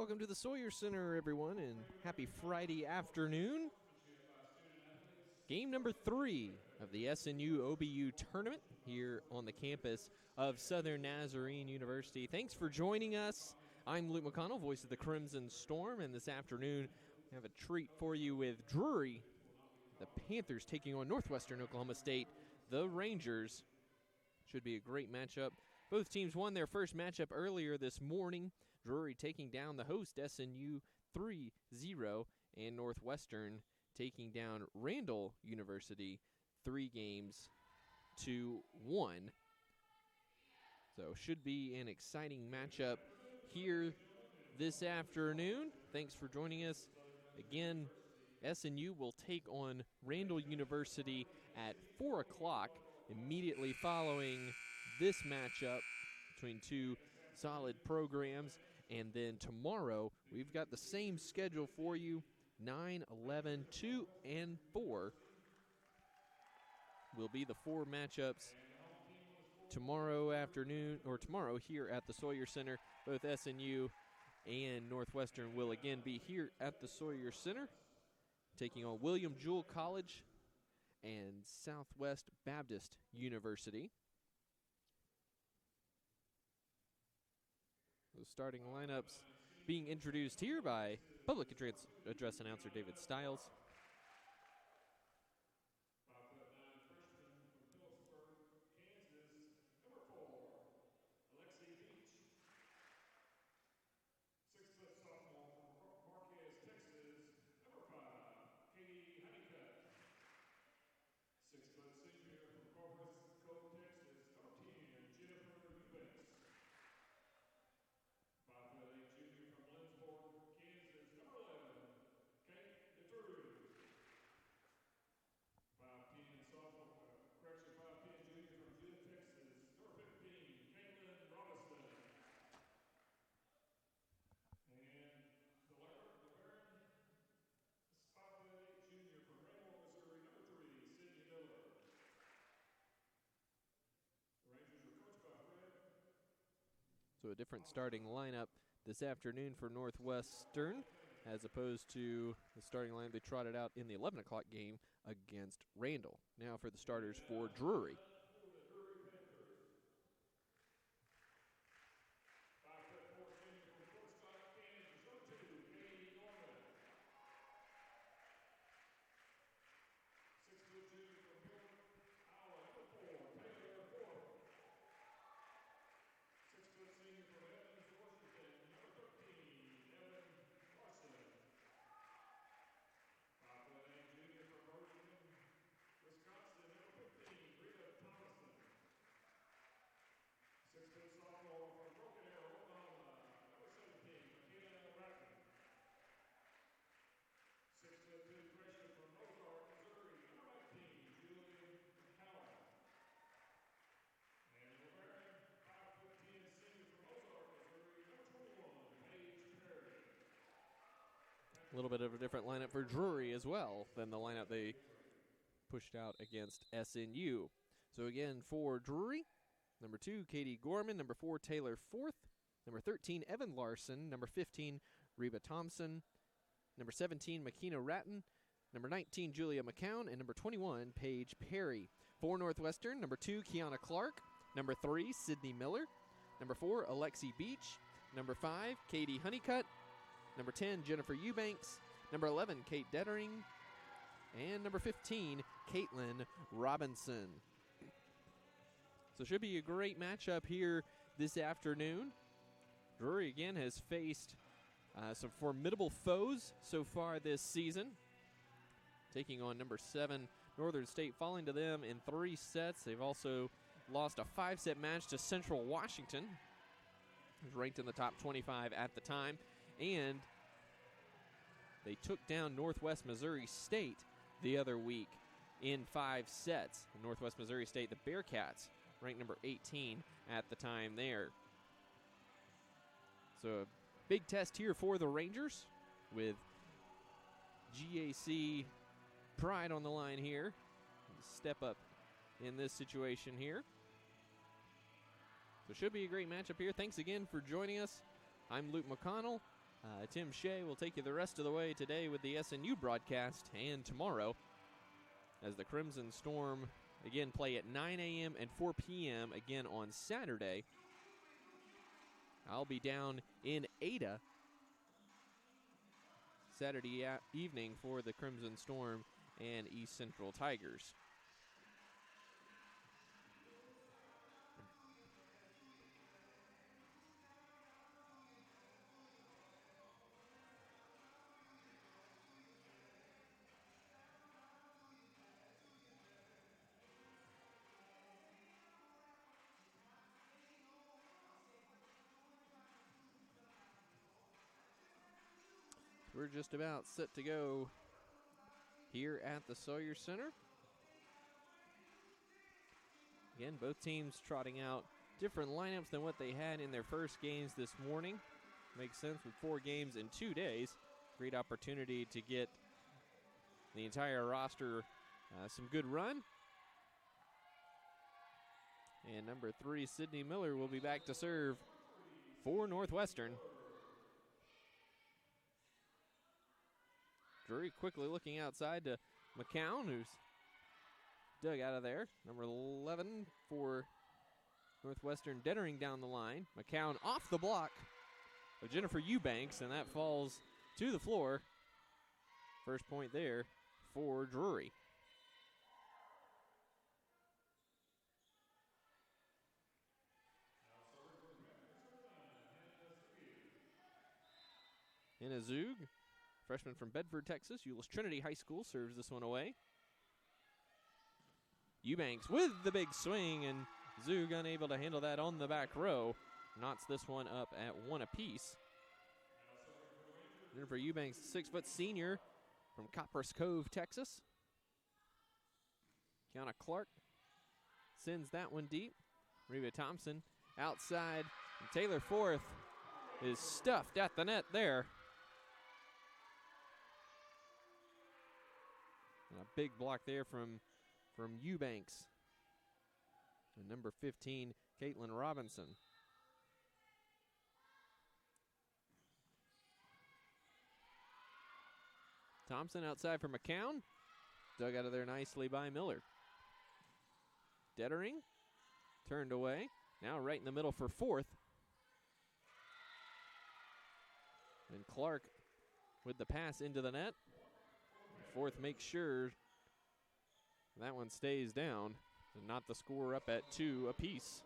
Welcome to the Sawyer Center, everyone, and happy Friday afternoon. Game number 3 of the SNU OBU tournament here on the campus of Southern Nazarene University. Thanks for joining us. I'm Luke McConnell, voice of the Crimson Storm, and this afternoon we have a treat for you with Drury, the Panthers taking on Northwestern Oklahoma State, the Rangers. Should be a great matchup. Both teams won their first matchup earlier this morning. Drury taking down the host SNU 3-0, and Northwestern taking down Randall University 3-1. So should be an exciting matchup here this afternoon. Thanks for joining us. Again, SNU will take on Randall University at 4 o'clock immediately following this matchup between two solid programs. And then tomorrow, we've got the same schedule for you. 9, 11, 2, and 4 will be the 4 matchups tomorrow afternoon, or tomorrow here at the Sawyer Center. Both SNU and Northwestern will again be here at the Sawyer Center, taking on William Jewell College and Southwest Baptist University. The starting lineups being introduced here by public address announcer David Stiles. So a different starting lineup this afternoon for Northwestern, as opposed to the starting lineup they trotted out in the 11 o'clock game against Randall. Now for the starters for Drury. A little bit of a different lineup for Drury as well than the lineup they pushed out against SNU. So again, for Drury, number 2, Katie Gorman. Number 4, Taylor Forth. Number 13, Evan Larson. Number 15, Reba Thompson. Number 17, Makina Ratton. Number 19, Julia McCown. And number 21, Paige Perry. For Northwestern, number 2, Kiana Clark. Number 3, Sydney Miller. Number 4, Alexi Beach. Number 5, Katie Honeycutt. Number 10, Jennifer Eubanks. Number 11, Kate Dettering. And number 15, Caitlin Robinson. So should be a great matchup here this afternoon. Drury again has faced some formidable foes so far this season. Taking on number 7, Northern State, falling to them in 3 sets. They've also lost a 5-set match to Central Washington, who's ranked in the top 25 at the time. And they took down Northwest Missouri State the other week in 5 sets. Northwest Missouri State, the Bearcats, ranked number 18 at the time there. So a big test here for the Rangers with GAC pride on the line here. Step up in this situation here. So it should be a great matchup here. Thanks again for joining us. I'm Luke McConnell. Tim Shea will take you the rest of the way today with the SNU broadcast and tomorrow as the Crimson Storm again play at 9 a.m. and 4 p.m. again on Saturday. I'll be down in Ada Saturday evening for the Crimson Storm and East Central Tigers. We're just about set to go here at the Sawyer Center. Again, both teams trotting out different lineups than what they had in their first games this morning. Makes sense with 4 games in 2 days. Great opportunity to get the entire roster some good run. And number 3, Sydney Miller, will be back to serve for Northwestern. Drury quickly looking outside to McCown, who's dug out of there. Number 11 for Northwestern, Dettering down the line. McCown off the block of Jennifer Eubanks, and that falls to the floor. First point there for Drury. Hannah Zug, freshman from Bedford, Texas, Euless Trinity High School, serves this one away. Eubanks with the big swing, and Zug unable to handle that on the back row. Knots this one up at 1 apiece. Then for Eubanks, 6-foot senior from Copperas Cove, Texas. Kiana Clark sends that one deep. Reba Thompson outside, and Taylor Forth is stuffed at the net there. And a big block there from Eubanks. And number 15, Caitlin Robinson. Thompson outside for McCown. Dug out of there nicely by Miller. Dettering turned away. Now right in the middle for Forth. And Clark with the pass into the net. Forth makes sure that one stays down and not the score up at 2 apiece.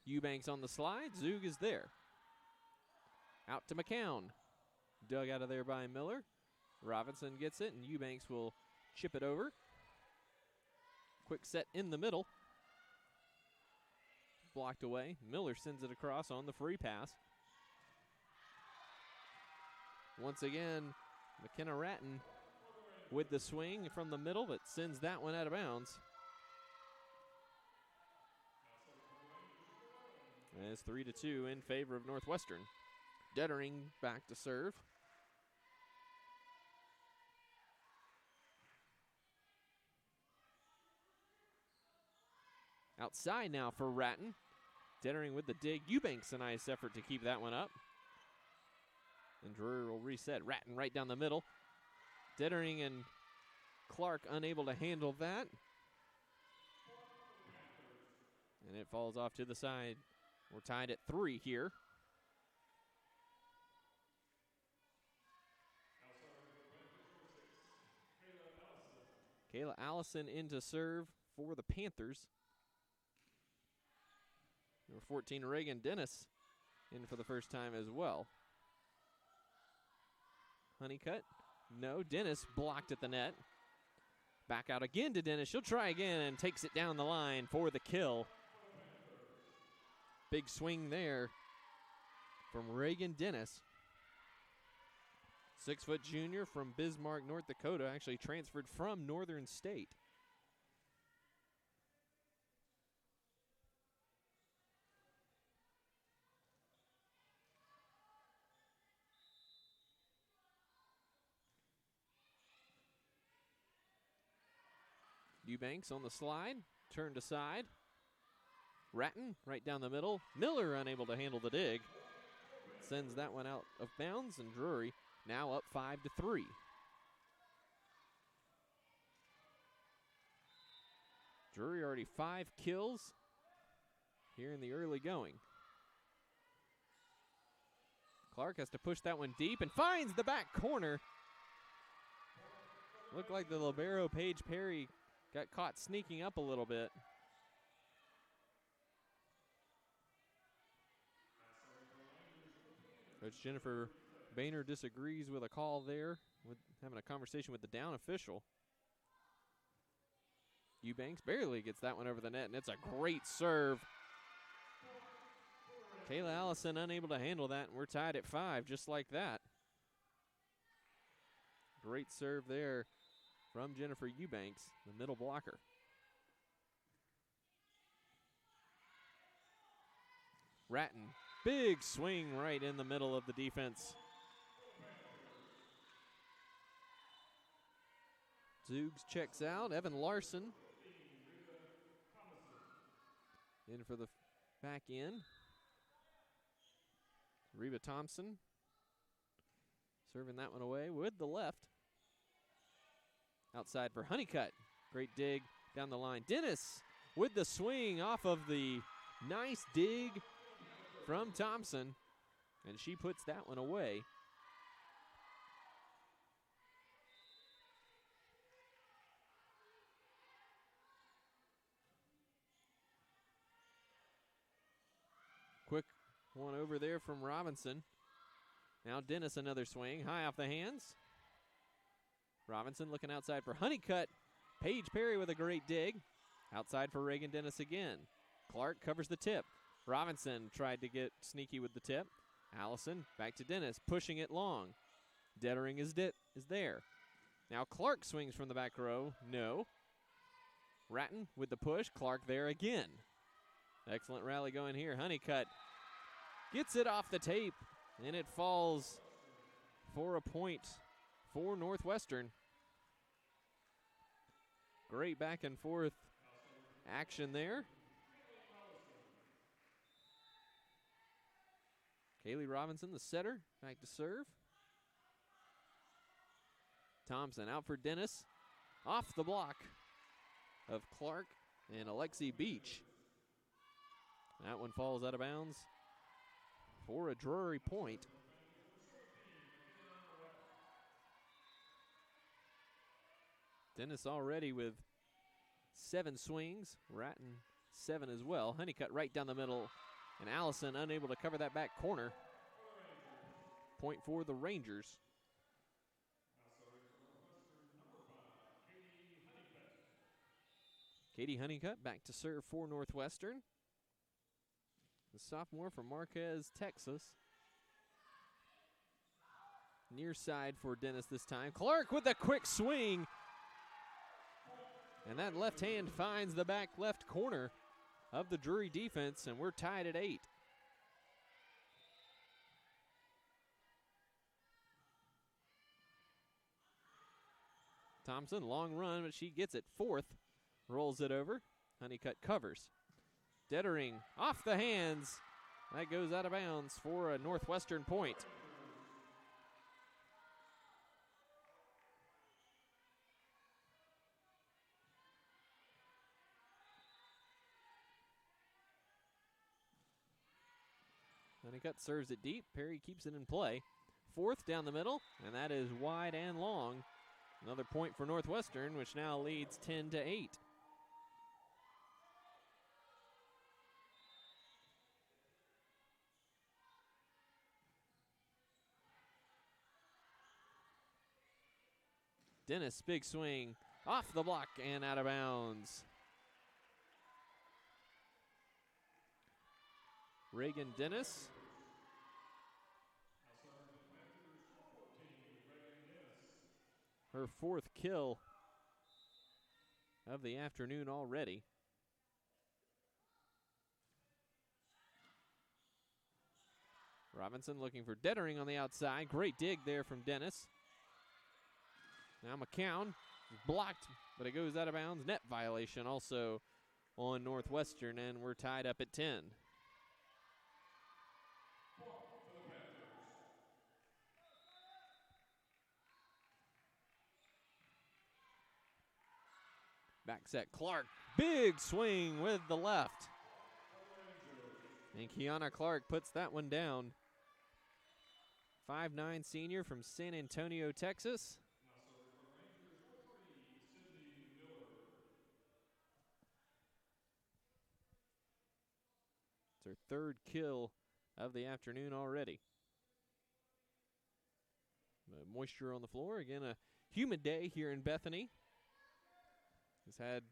Eubanks on the slide. Zug is there. Out to McCown. Dug out of there by Miller. Robinson gets it, and Eubanks will chip it over. Quick set in the middle. Blocked away. Miller sends it across on the free pass. Once again, McKenna Ratton with the swing from the middle, but sends that one out of bounds. And it's 3-2 in favor of Northwestern. Dettering back to serve. Outside now for Ratton. Dettering with the dig. Eubanks a nice effort to keep that one up. And Drury will reset. Ratton right down the middle. Dettering and Clark unable to handle that. And it falls off to the side. We're tied at 3 here. Kayla Allison in to serve for the Panthers. Number 14, Reagan Dennis, in for the first time as well. Honeycutt, no. Dennis blocked at the net. Back out again to Dennis. She'll try again and takes it down the line for the kill. Big swing there from Reagan Dennis. 6-foot junior from Bismarck, North Dakota, actually transferred from Northern State. Eubanks on the slide, turned aside. Ratton right down the middle. Miller unable to handle the dig. Sends that one out of bounds, and Drury now up 5-3. Drury already 5 kills here in the early going. Clark has to push that one deep and finds the back corner. Looked like the libero Paige Perry got caught sneaking up a little bit. Coach Jennifer Boehner disagrees with a call there, with having a conversation with the down official. Eubanks barely gets that one over the net, and it's a great serve. Kayla Allison unable to handle that, and we're tied at 5 just like that. Great serve there from Jennifer Eubanks, the middle blocker. Ratton, big swing right in the middle of the defense. Zoogs checks out. Evan Larson in for the back end. Reba Thompson serving that one away with the left. Outside for Honeycutt. Great dig down the line. Dennis with the swing off of the nice dig from Thompson, and she puts that one away. Quick one over there from Robinson. Now Dennis another swing, high off the hands. Robinson looking outside for Honeycutt. Paige Perry with a great dig. Outside for Reagan Dennis again. Clark covers the tip. Robinson tried to get sneaky with the tip. Allison back to Dennis, pushing it long. Dettering is there. Now Clark swings from the back row. No. Ratton with the push. Clark there again. Excellent rally going here. Honeycutt gets it off the tape, and it falls for a point for Northwestern. Great back and forth action there. Kaylee Robinson, the setter, back to serve. Thompson out for Dennis. Off the block of Clark and Alexi Beach. That one falls out of bounds for a Drury point. Dennis already with 7 swings. Ratton 7 as well. Honeycutt right down the middle. And Allison unable to cover that back corner. Point for the Rangers. Katie Honeycutt back to serve for Northwestern. The sophomore from Marquez, Texas. Near side for Dennis this time. Clark with a quick swing. And that left hand finds the back left corner of the Drury defense, and we're tied at 8. Thompson, long run, but she gets it. 4th, rolls it over. Honeycutt covers. Dettering off the hands. That goes out of bounds for a Northwestern point. Honeycutt serves it deep. Perry keeps it in play. 4th down the middle, and that is wide and long. Another point for Northwestern, which now leads 10-8. Dennis, big swing, off the block and out of bounds. Reagan Dennis. Her 4th kill of the afternoon already. Robinson looking for Dettering on the outside. Great dig there from Dennis. Now McCown blocked, but it goes out of bounds. Net violation also on Northwestern, and we're tied up at 10. Back set, Clark, big swing with the left. And Kiana Clark puts that one down. 5'9" senior from San Antonio, Texas. It's her third kill of the afternoon already. Moisture on the floor. Again, a humid day here in Bethany. Has had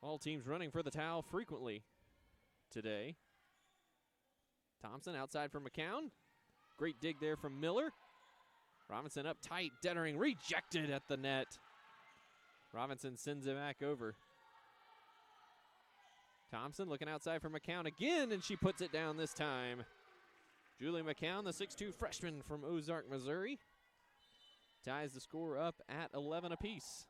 all teams running for the towel frequently today. Thompson outside for McCown. Great dig there from Miller. Robinson up tight. Dettering rejected at the net. Robinson sends it back over. Thompson looking outside for McCown again, and she puts it down this time. Julie McCown, the 6'2" freshman from Ozark, Missouri, ties the score up at 11 apiece.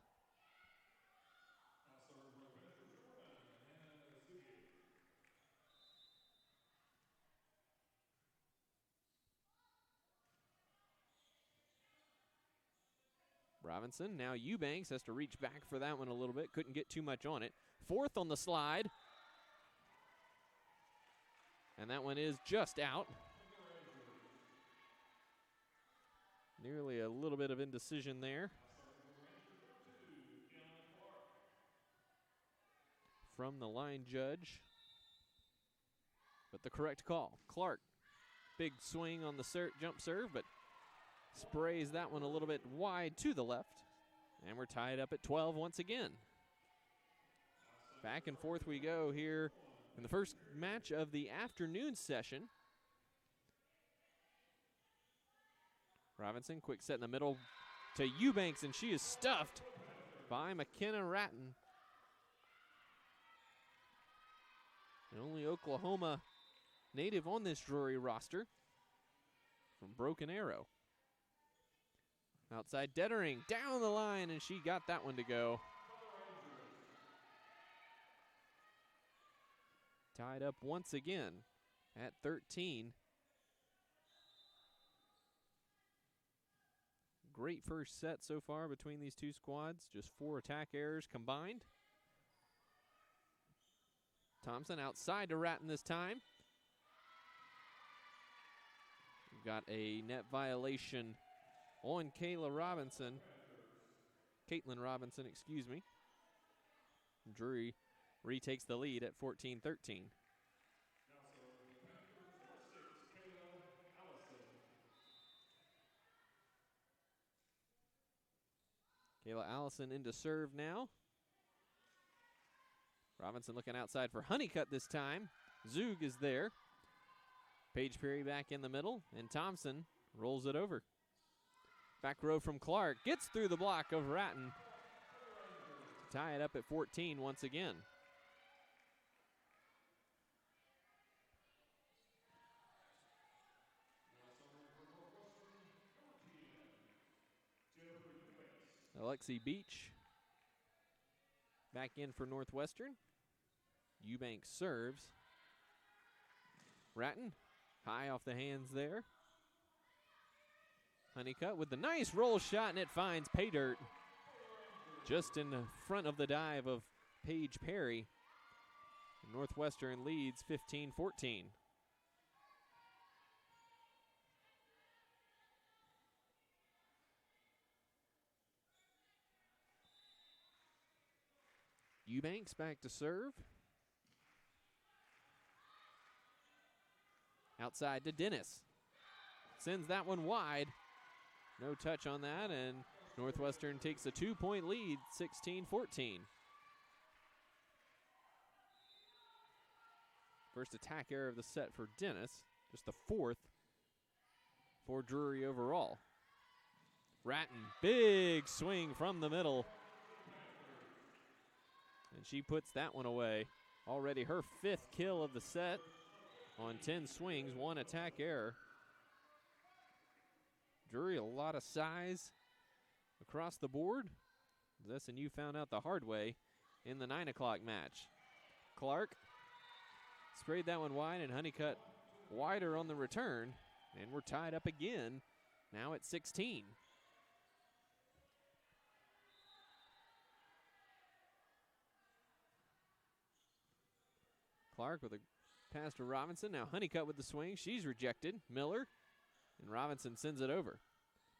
Robinson, now Eubanks has to reach back for that one a little bit. Couldn't get too much on it. Fourth on the slide. And that one is just out. Nearly a little bit of indecision there from the line judge. But the correct call. Clark, big swing on the jump serve, but sprays that one a little bit wide to the left. And we're tied up at 12 once again. Back and forth we go here in the first match of the afternoon session. Robinson, quick set in the middle to Eubanks, and she is stuffed by McKenna Ratton. The only Oklahoma native on this Drury roster from Broken Arrow. Outside Dettering, down the line, and she got that one to go. Tied up once again at 13. Great first set so far between these two squads. Just 4 attack errors combined. Thompson outside to Ratton this time. We've got a net violation on Caitlin Robinson, excuse me. Drury retakes the lead at 14-13. Kayla Allison into serve now. Robinson looking outside for Honeycutt this time. Zug is there. Paige Perry back in the middle, and Thompson rolls it over. Back row from Clark, gets through the block of Ratton. Tie it up at 14 once again. Alexi Beach back in for Northwestern. Eubanks serves. Ratton high off the hands there. Honeycutt with the nice roll shot, and it finds pay dirt just in the front of the dive of Paige Perry. Northwestern leads 15-14. Eubanks back to serve. Outside to Dennis. Sends that one wide. No touch on that, and Northwestern takes a 2-point lead, 16-14. First attack error of the set for Dennis. Just the 4th for Drury overall. Ratton, big swing from the middle. And she puts that one away. Already her 5th kill of the set on 10 swings, 1 attack error. Drury, a lot of size across the board. As SNU found out the hard way in the 9 o'clock match. Clark sprayed that one wide, and Honeycutt wider on the return, and we're tied up again, now at 16. Clark with a pass to Robinson. Now Honeycutt with the swing. She's rejected. Miller, and Robinson sends it over.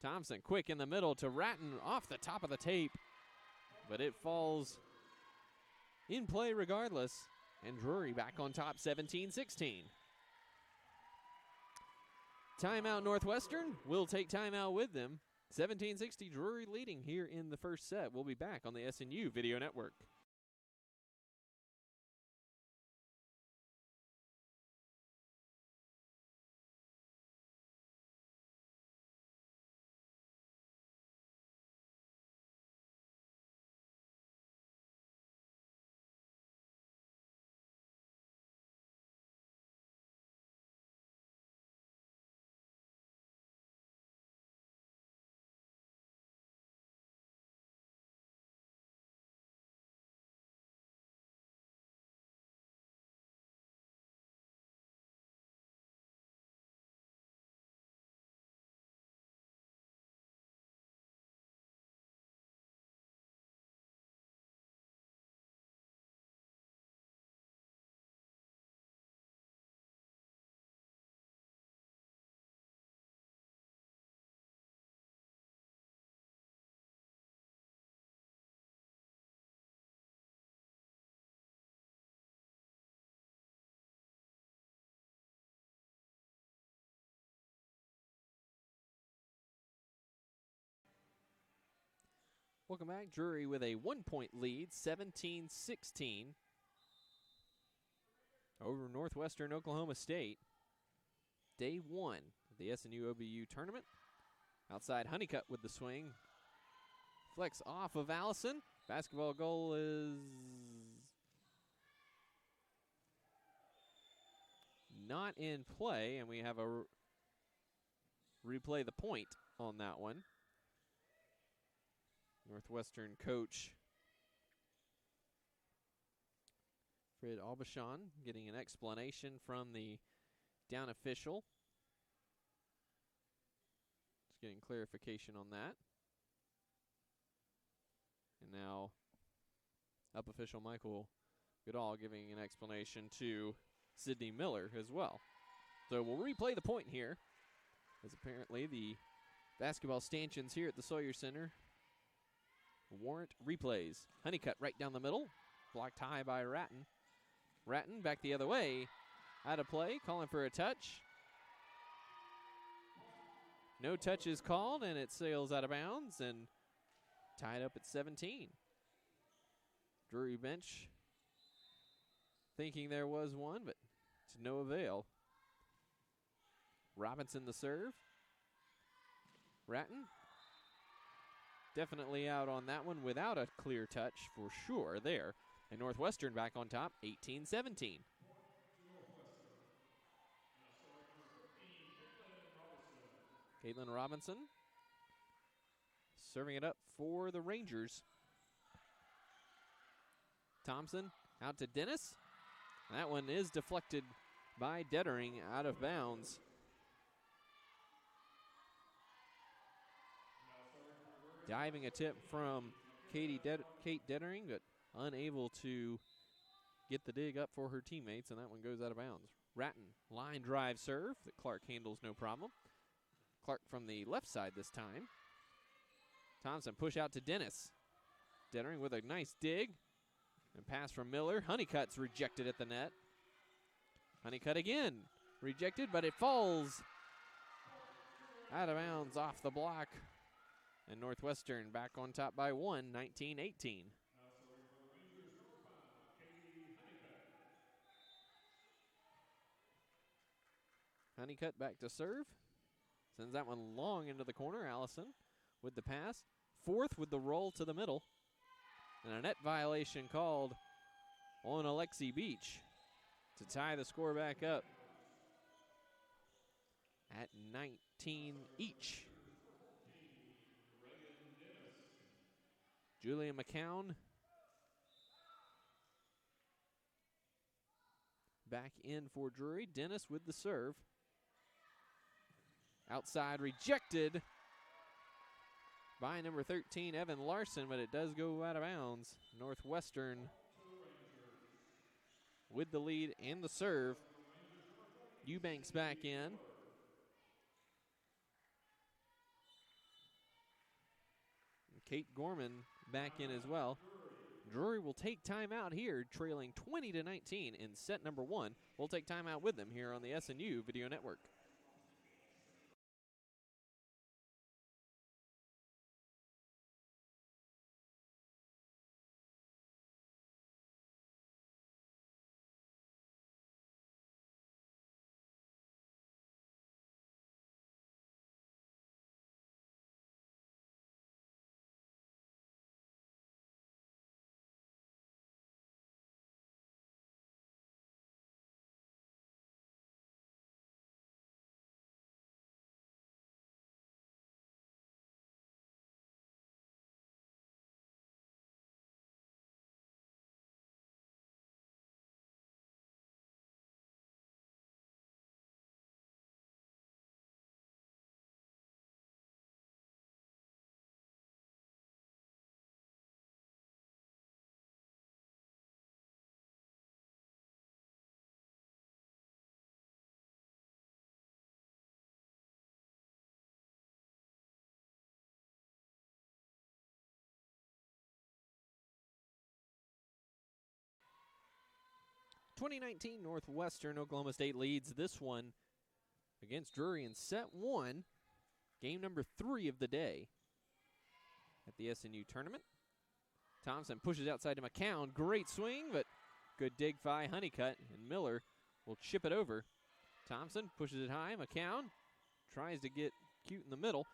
Thompson quick in the middle to Ratton off the top of the tape, but it falls in play regardless, and Drury back on top 17-16. Timeout Northwestern. We'll take timeout with them. 17-60 Drury leading here in the first set. We'll be back on the SNU Video Network. Welcome back. Drury with a 1-point lead, 17-16 over Northwestern Oklahoma State. Day 1 of the SNU OBU tournament. Outside Honeycutt with the swing. Flex off of Allison. Basketball goal is not in play, and we have a replay the point on that one. Northwestern coach Fred Aubuchon getting an explanation from the down official. Just getting clarification on that. And now up official Michael Goodall giving an explanation to Sydney Miller as well. So we'll replay the point here, as apparently the basketball stanchions here at the Sawyer Center warrant replays. Honeycutt right down the middle. Blocked high by Ratton. Ratton back the other way. Out of play, calling for a touch. No touch is called, and it sails out of bounds and tied up at 17. Drury bench thinking there was one, but to no avail. Robinson the serve. Ratton definitely out on that one without a clear touch for sure there. And Northwestern back on top, 18-17. Caitlin Robinson serving it up for the Rangers. Thompson out to Dennis. That one is deflected by Dettering out of bounds. Diving attempt from Kate Dettering, but unable to get the dig up for her teammates, and that one goes out of bounds. Ratton, line drive serve that Clark handles no problem. Clark from the left side this time. Thompson push out to Dennis. Dettering with a nice dig. And pass from Miller. Honeycutt's rejected at the net. Honeycutt again. Rejected, but it falls out of bounds off the block. And Northwestern back on top by 1, 19-18. Honeycutt back to serve. Sends that one long into the corner. Allison with the pass. Fourth with the roll to the middle. And a net violation called on Alexi Beach to tie the score back up at 19 each. Julia McCown back in for Drury. Dennis with the serve. Outside rejected by number 13, Evan Larson, but it does go out of bounds. Northwestern with the lead and the serve. Eubanks back in. Kate Gorman back in as well. Drury will take timeout here, trailing 20-19 in set number 1. We'll take timeout with them here on the SNU Video Network. (2019) Northwestern Oklahoma State leads this one against Drury in set 1, game number 3 of the day at the SNU tournament. Thompson pushes outside to McCown. Great swing, but good dig by Honeycutt, and Miller will chip it over. Thompson pushes it high. McCown tries to get cute in the middle.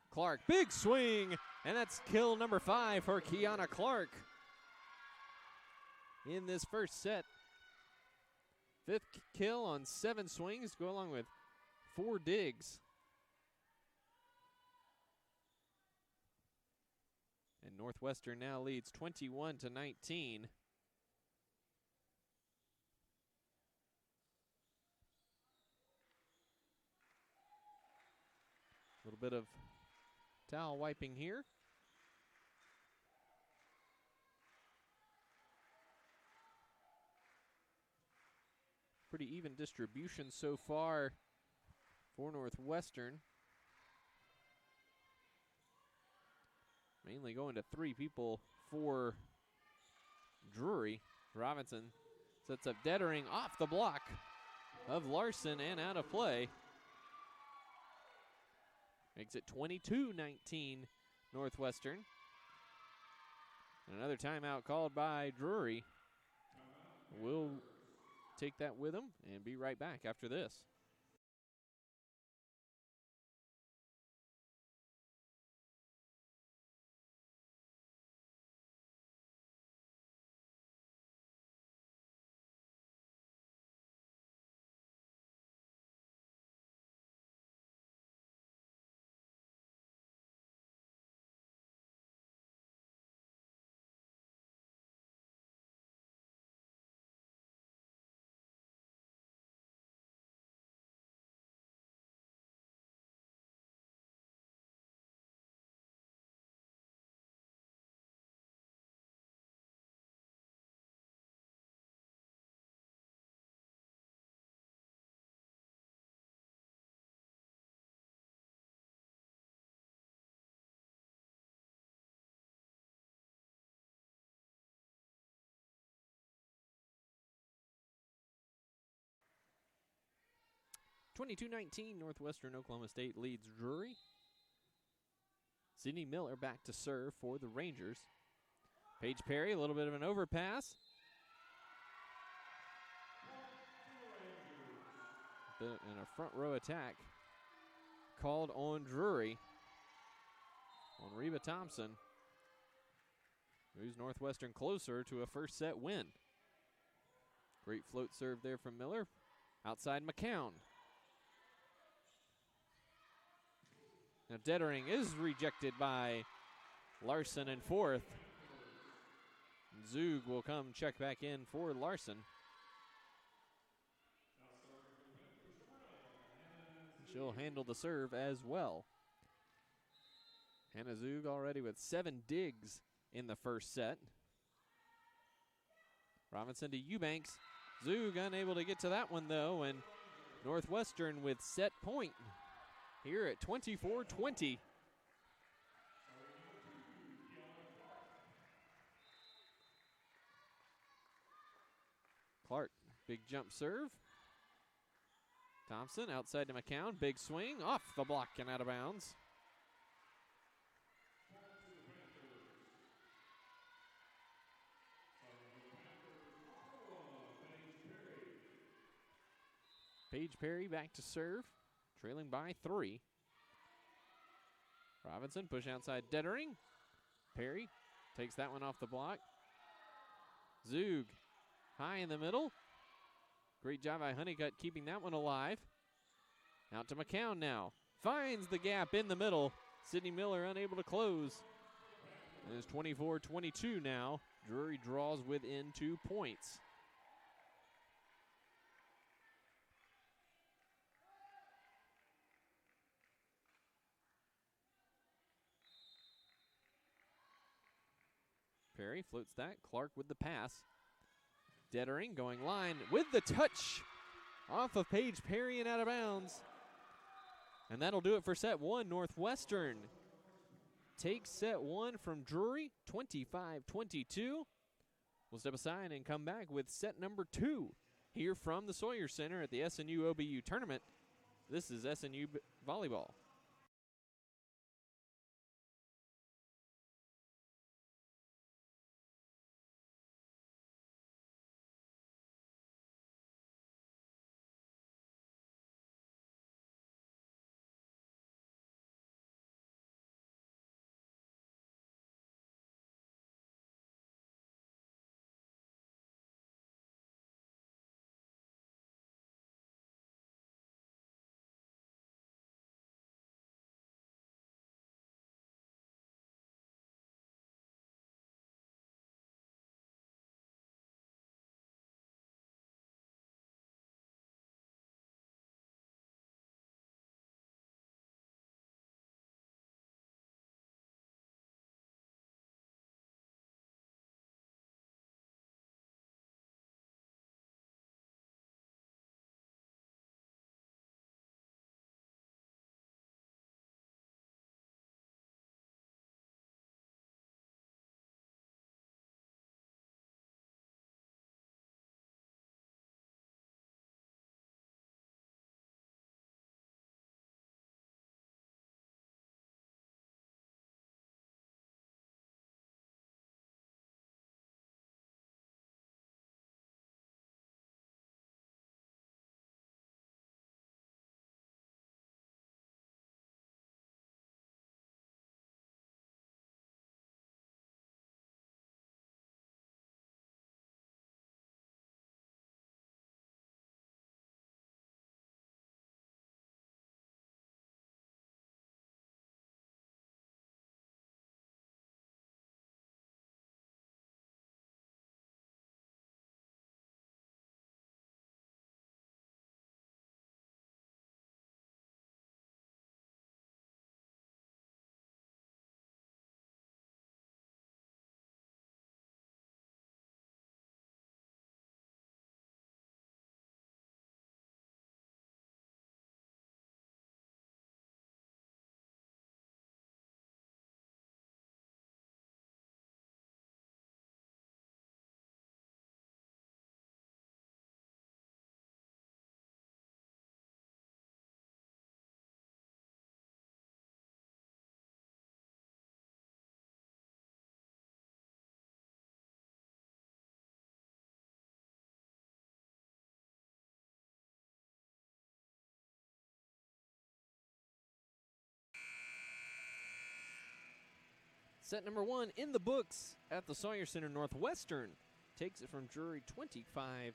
Clark, big swing, and that's kill number 5 for Kiana Clark in this first set. 5th kill on 7 swings, go along with 4 digs. And Northwestern now leads 21-19. A little bit of towel wiping here. Pretty even distribution so far for Northwestern. Mainly going to 3 people for Drury. Robinson sets up Dettering off the block of Larson and out of play. Makes it 22-19 Northwestern. Another timeout called by Drury. We'll take that with them and be right back after this. (22-19) Northwestern Oklahoma State leads Drury. Sydney Miller back to serve for the Rangers. Paige Perry, a little bit of an overpass. And a front row attack called on Drury. On Reba Thompson. Moves Northwestern closer to a first set win. Great float serve there from Miller. Outside McCown. Now Dettering is rejected by Larson in 4th. Zug will come check back in for Larson. She'll handle the serve as well. Hannah Zug already with 7 digs in the first set. Robinson to Eubanks. Zug unable to get to that one, though, and Northwestern with set point here at 24-20. Clark, big jump serve. Thompson outside to McCown. Big swing off the block and out of bounds. Paige Perry back to serve, trailing by 3. Robinson push outside Dettering. Perry takes that one off the block. Zug high in the middle. Great job by Honeycutt keeping that one alive. Out to McCown now. Finds the gap in the middle. Sydney Miller unable to close. It is 24-22 now. Drury draws within 2 points. Perry floats that. Clark with the pass. Dettering going line with the touch off of Paige Perry and out of bounds. And that'll do it for set 1. Northwestern takes set 1 from Drury, 25-22. We'll step aside and come back with set number 2 here from the Sawyer Center at the SNU OBU tournament. This is SNU Volleyball. Set number 1 in the books at the Sawyer Center. Northwestern takes it from Drury 25-22.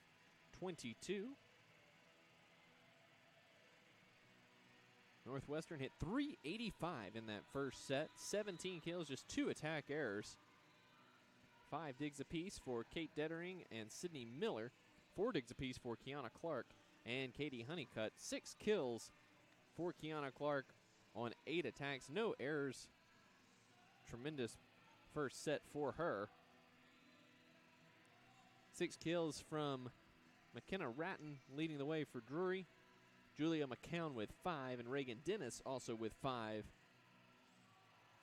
Northwestern hit 385 in that first set. 17 kills, just 2 attack errors. 5 digs apiece for Kate Dettering and Sydney Miller. 4 digs apiece for Kiana Clark and Katie Honeycutt. 6 kills for Kiana Clark on 8 attacks. No errors. Tremendous first set for her. 6 kills from McKenna Ratton leading the way for Drury. Julia McCown with 5, and Reagan Dennis also with 5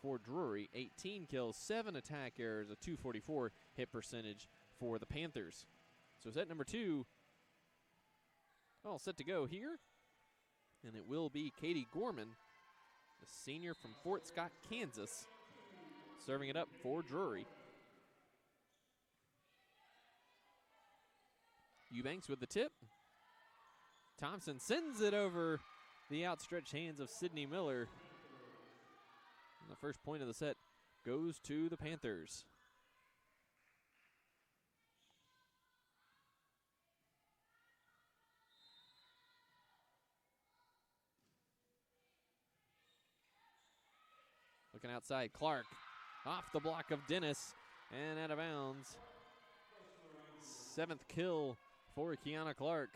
for Drury. 18 kills, 7 attack errors, a .244 hit percentage for the Panthers. So set number 2 all set to go here. And it will be Katie Gorman, a senior from Fort Scott, Kansas, serving it up for Drury. Eubanks with the tip. Thompson sends it over the outstretched hands of Sydney Miller. And the first point of the set goes to the Panthers. Looking outside, Clark off the block of Dennis and out of bounds. 7th kill for Kiana Clark.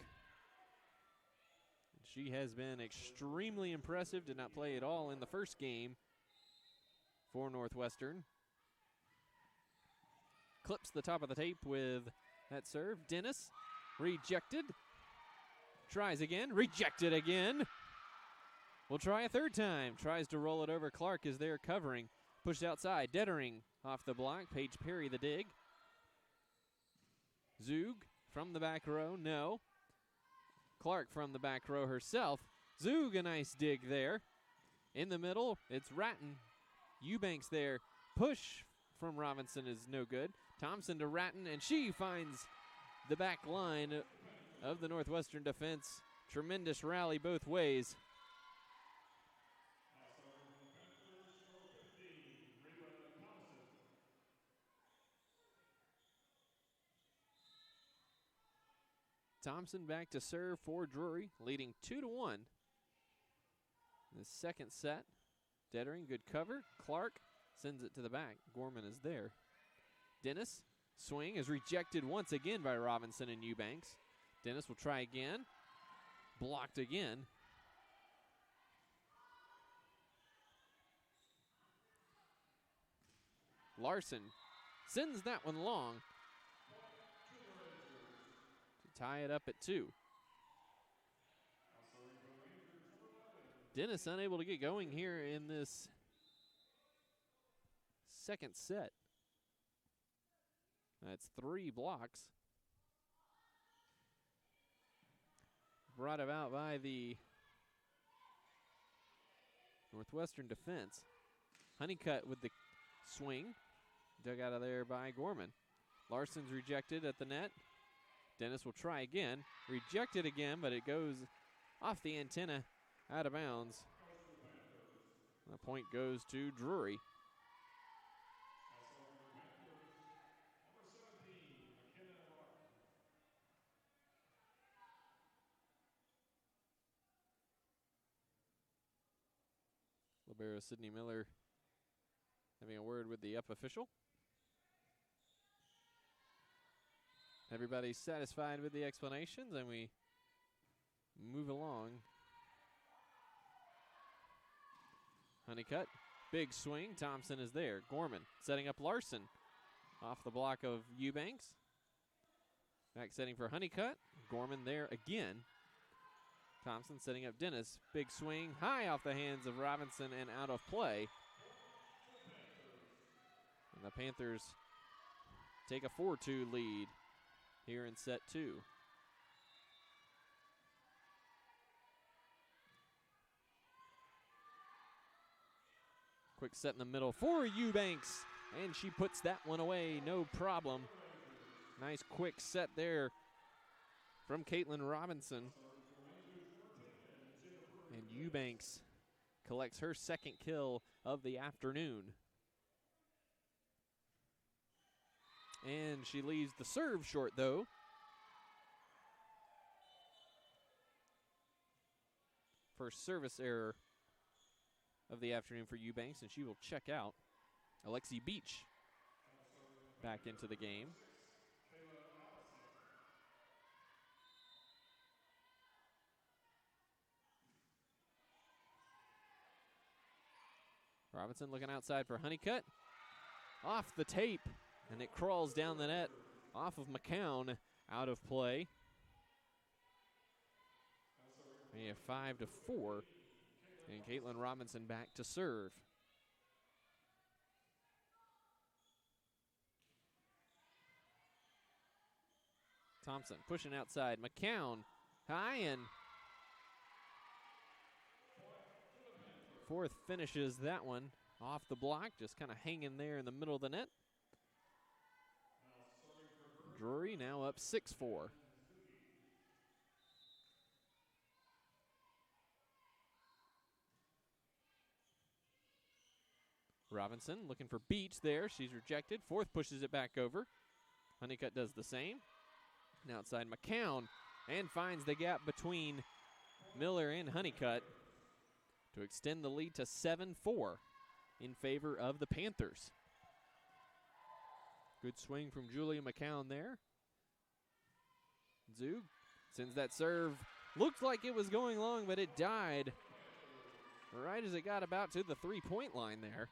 She has been extremely impressive. Did not play at all in the first game for Northwestern. Clips the top of the tape with that serve. Dennis rejected. Tries again. Rejected again. We'll try a third time. Tries to roll it over. Clark is there covering. Pushed outside. Dettering off the block. Paige Perry the dig. Zug from the back row. No. Clark from the back row herself. Zug, a nice dig there. In the middle, it's Ratton. Eubanks there. Push from Robinson is no good. Thompson to Ratton, and she finds the back line of the Northwestern defense. Tremendous rally both ways. Thompson back to serve for Drury, leading 2-1. The second set, Dettering, good cover. Clark sends it to the back. Gorman is there. Dennis, swing is rejected once again by Robinson and Eubanks. Dennis will try again. Blocked again. Larson sends that one long. Tie it up at 2. Dennis unable to get going here in this second set. That's 3 blocks. Brought about by the Northwestern defense. Honeycutt with the swing. Dug out of there by Gorman. Larson's rejected at the net. Dennis will try again. Rejected again, but it goes off the antenna, out of bounds. The point goes to Drury. Libero Sydney Miller having a word with the up official. Everybody's satisfied with the explanations, and we move along. Honeycutt, big swing. Thompson is there. Gorman setting up Larson off the block of Eubanks. Back setting for Honeycutt. Gorman there again. Thompson setting up Dennis. Big swing, high off the hands of Robinson and out of play. And the Panthers take a 4-2 lead here in set 2. Quick set in the middle for Eubanks, and she puts that one away, no problem. Nice quick set there from Caitlin Robinson. And Eubanks collects her second kill of the afternoon. And she leaves the serve short, though. First service error of the afternoon for Eubanks, and she will check out. Alexi Beach back into the game. Robinson looking outside for Honeycutt. Off the tape, and it crawls down the net off of McCown, out of play. We have 5-4, and Caitlin Robinson back to serve. Thompson pushing outside. McCown high, and Forth finishes that one off the block, just kind of hanging there in the middle of the net. Drury now up 6-4. Robinson looking for Beach there. She's rejected. Forth pushes it back over. Honeycutt does the same. And outside McCown, and finds the gap between Miller and Honeycutt to extend the lead to 7-4 in favor of the Panthers. Good swing from Julia McCown there. Zug sends that serve. Looked like it was going long, but it died right as it got about to the three-point line there.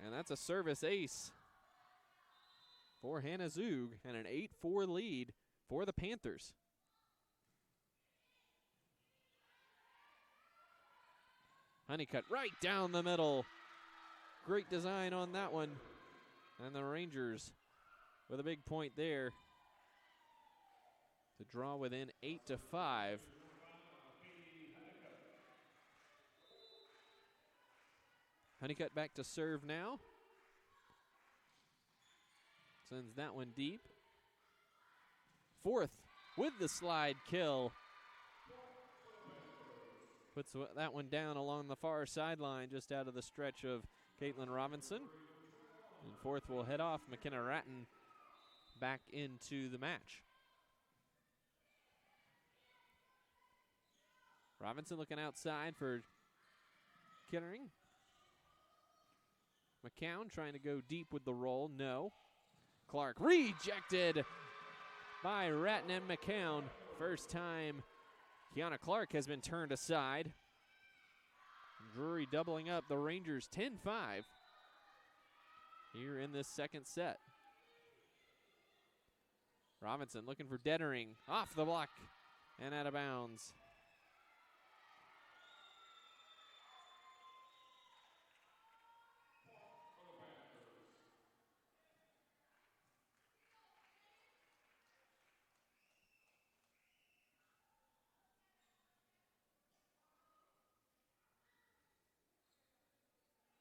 And that's a service ace for Hannah Zug, and an 8-4 lead for the Panthers. Honeycutt right down the middle. Great design on that one. And the Rangers with a big point there to draw within 8-5. Honeycutt back to serve now. Sends that one deep. Forth with the slide kill. Puts that one down along the far sideline, just out of the stretch of Caitlin Robinson. And Forth will head off McKenna Ratton back into the match. Robinson looking outside for Kittering. McCown trying to go deep with the roll. No. Clark rejected by Ratton and McCown. First time Kiana Clark has been turned aside. Drury doubling up the Rangers 10-5 here in this second set. Robinson looking for Dettering. Off the block and out of bounds.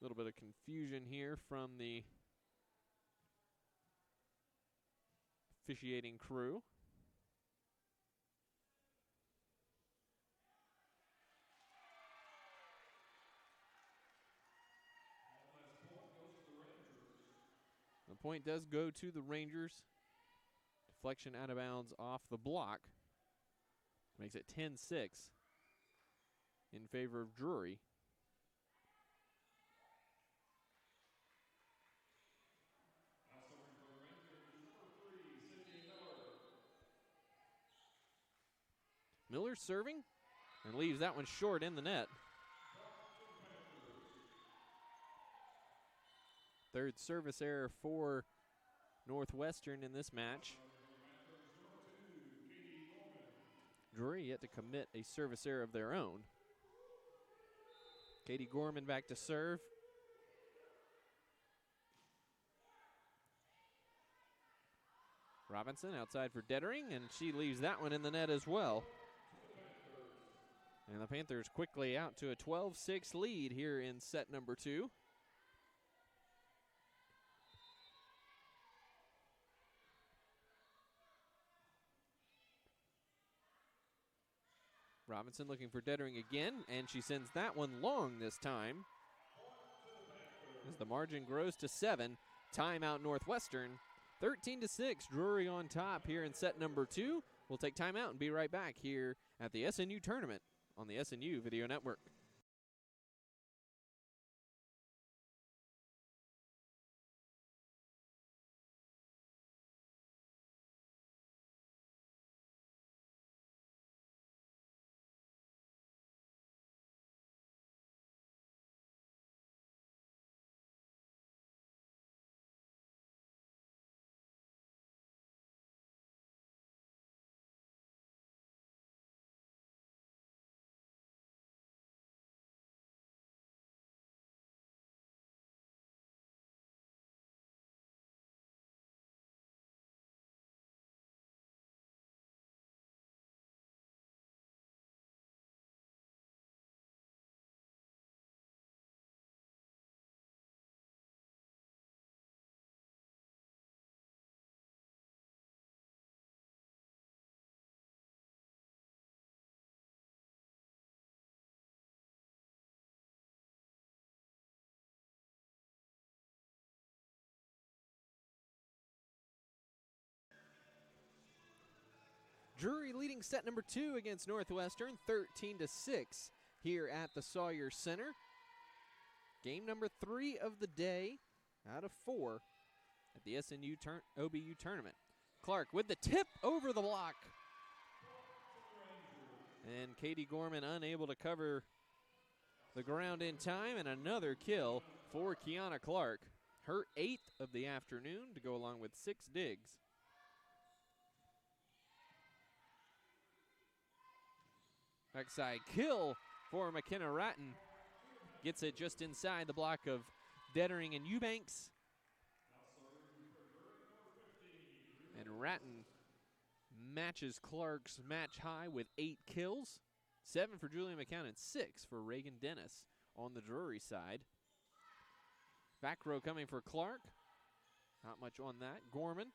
A little bit of confusion here from the officiating crew. The point does go to the Rangers. Deflection out of bounds off the block. Makes it 10-6 in favor of Drury. Miller serving and leaves that one short in the net. Third service error for Northwestern in this match. Drury yet to commit a service error of their own. Katie Gorman back to serve. Robinson outside for Dettering, and she leaves that one in the net as well. And the Panthers quickly out to a 12-6 lead here in set number 2. Robinson looking for Dettering again, and she sends that one long this time. As the margin grows to 7, timeout Northwestern. 13-6, Drury on top here in set number 2. We'll take timeout and be right back here at the SNU tournament on the SNU Video Network. Drury leading set number 2 against Northwestern, 13-6 here at the Sawyer Center. Game number 3 of the day out of 4 at the SNU OBU tournament. Clark with the tip over the block. And Katie Gorman unable to cover the ground in time, and another kill for Kiana Clark. Her 8th of the afternoon to go along with 6 digs. Backside kill for McKenna Ratton. Gets it just inside the block of Dettering and Eubanks. And Ratton matches Clark's match high with 8 kills. 7 for Julia McCown and 6 for Reagan Dennis on the Drury side. Back row coming for Clark. Not much on that. Gorman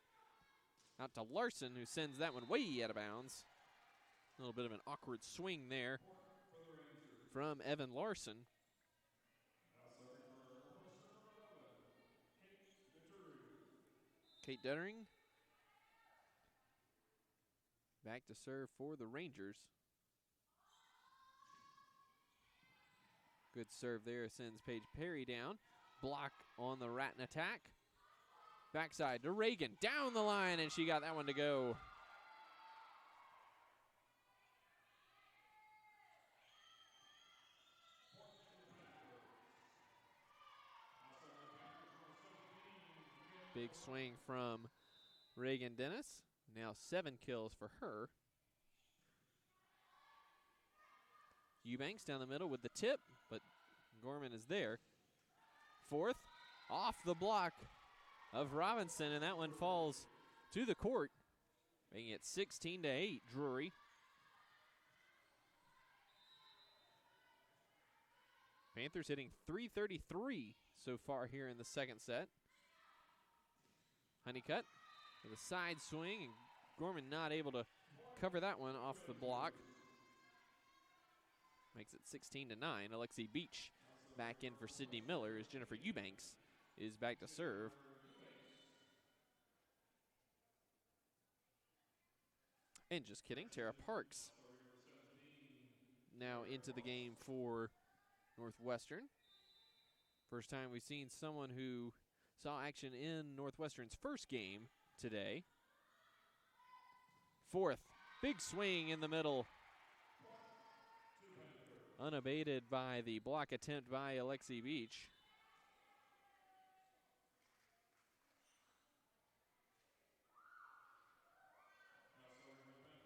out to Larson, who sends that one way out of bounds. A little bit of an awkward swing there from Evan Larson. Kate Dettering back to serve for the Rangers. Good serve there, sends Paige Perry down. Block on the Ratton attack. Backside to Reagan, down the line, and she got that one to go. Big swing from Reagan Dennis. Now 7 kills for her. Eubanks down the middle with the tip, but Gorman is there. 4th, off the block of Robinson, and that one falls to the court, making it 16-8 Drury. Panthers hitting .333 so far here in the second set. Honeycutt with a side swing, and Gorman not able to cover that one off the block. Makes it 16-9. Alexi Beach back in for Sydney Miller as Jennifer Eubanks is back to serve. And just kidding, Tara Parks now into the game for Northwestern. First time we've seen someone who saw action in Northwestern's first game today. 4th, big swing in the middle. Unabated by the block attempt by Alexi Beach.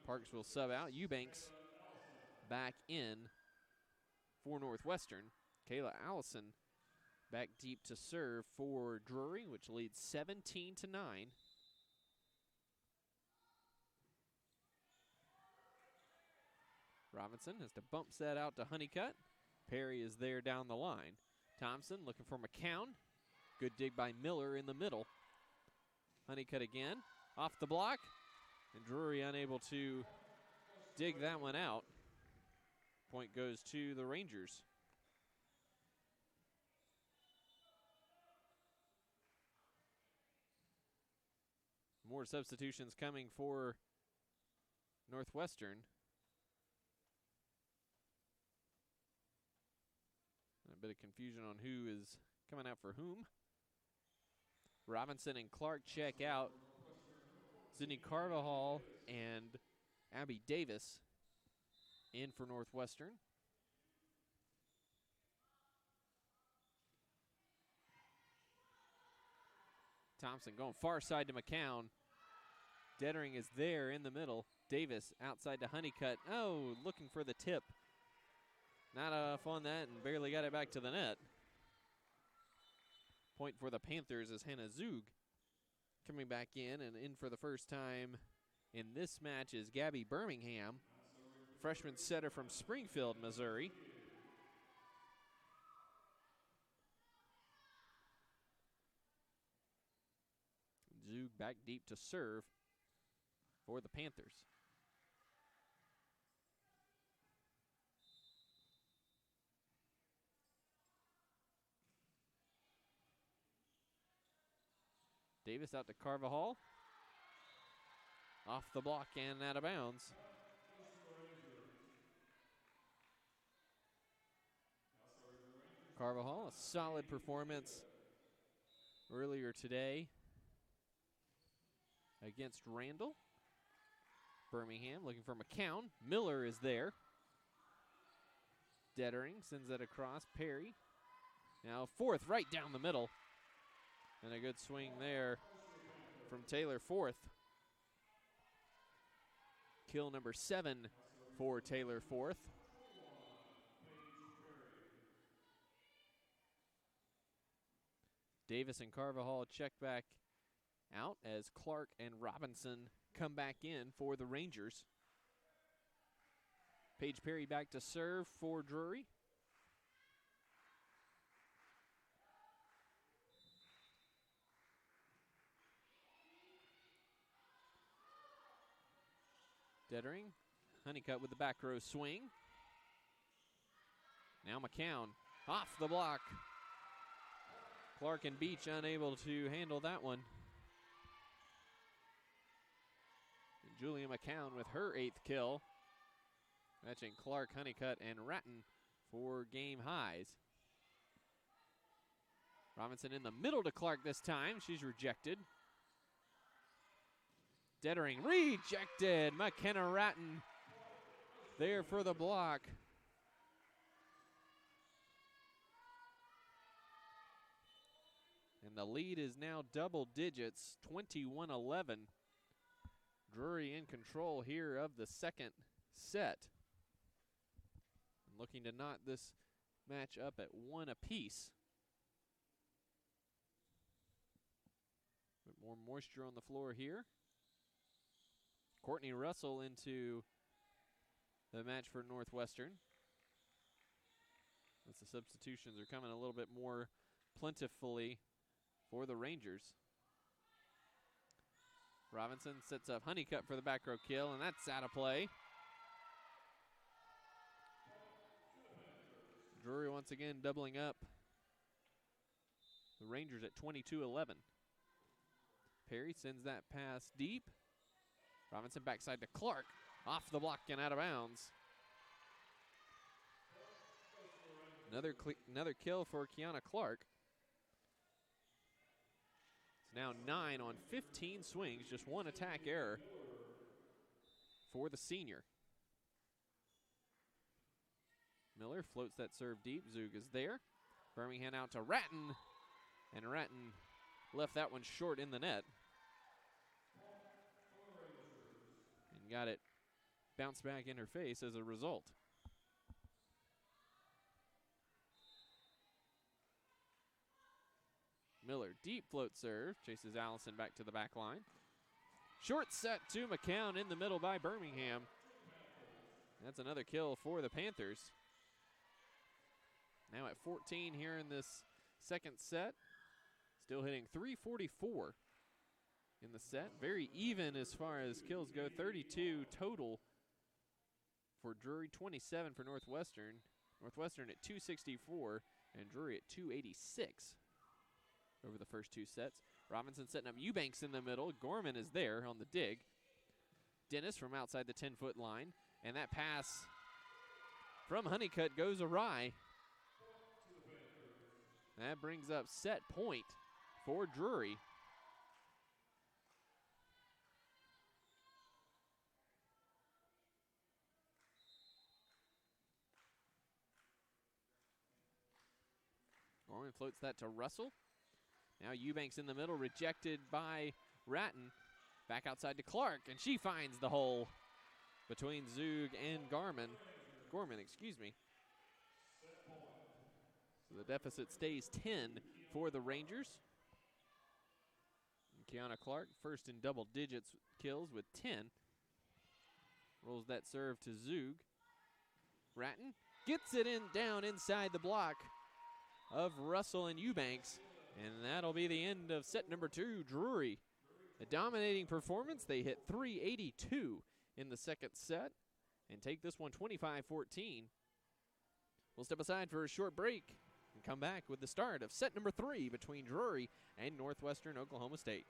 Parks will sub out. Eubanks back in for Northwestern. Kayla Allison back deep to serve for Drury, which leads 17-9. Robinson has to bump set out to Honeycutt. Perry is there down the line. Thompson looking for McCown. Good dig by Miller in the middle. Honeycutt again, off the block. And Drury unable to dig that one out. Point goes to the Rangers. More substitutions coming for Northwestern. A bit of confusion on who is coming out for whom. Robinson and Clark check out. Sydney Carvajal and Abby Davis in for Northwestern. Thompson going far side to McCown. Dettering is there in the middle. Davis outside to Honeycutt. Oh, looking for the tip. Not off on that and barely got it back to the net. Point for the Panthers is Hannah Zug. Coming back in, and in for the first time in this match is Gabby Birmingham, freshman setter from Springfield, Missouri. Zug back deep to serve for the Panthers. Davis out to Carvajal. Off the block and out of bounds. Carvajal, a solid performance earlier today against Randall. Birmingham looking for McCown. Miller is there. Dettering sends that across. Perry. Now Forth right down the middle. And a good swing there from Taylor Forth. Kill number 7 for Taylor Forth. Davis and Carvajal check back out as Clark and Robinson come back in for the Rangers. Paige Perry back to serve for Drury. Dettering, Honeycutt with the back row swing. Now McCown off the block. Clark and Beach unable to handle that one. And Julia McCown with her 8th kill. Matching Clark, Honeycutt, and Ratton for game highs. Robinson in the middle to Clark this time. She's rejected. Dettering rejected. McKenna Ratton there for the block. And the lead is now double digits, 21-11. Drury in control here of the second set. Looking to knot this match up at 1 apiece. Bit more moisture on the floor here. Courtney Russell into the match for Northwestern. As the substitutions are coming a little bit more plentifully for the Rangers. Robinson sets up Honeycutt for the back row kill, and that's out of play. Drury once again doubling up. The Rangers at 22-11. Perry sends that pass deep. Robinson backside to Clark. Off the block and out of bounds. Another kill for Kiana Clark. It's now 9 on 15 swings, just 1 attack error for the senior. Miller floats that serve deep. Zug is there. Birmingham out to Ratton. And Ratton left that one short in the net. And got it bounced back in her face as a result. Miller, deep float serve. Chases Allison back to the back line. Short set to McCown in the middle by Birmingham. That's another kill for the Panthers. Now at 14 here in this second set. Still hitting .344 in the set. Very even as far as kills go. 32 total for Drury, 27 for Northwestern. Northwestern at 264 and Drury at 286 over the first 2 sets. Robinson setting up Eubanks in the middle. Gorman is there on the dig. Dennis from outside the 10-foot line. And that pass from Honeycutt goes awry. That brings up set point for Drury. Gorman floats that to Russell. Now Eubanks in the middle, rejected by Ratton. Back outside to Clark, and she finds the hole between Zug and Gorman, excuse me. So the deficit stays 10 for the Rangers. And Kiana Clark, first in double digits kills with 10. Rolls that serve to Zug. Ratton gets it down inside the block of Russell and Eubanks. And that'll be the end of set number 2. Drury, a dominating performance. They hit .382 in the second set and take this one 25-14. We'll step aside for a short break and come back with the start of set number 3 between Drury and Northwestern Oklahoma State.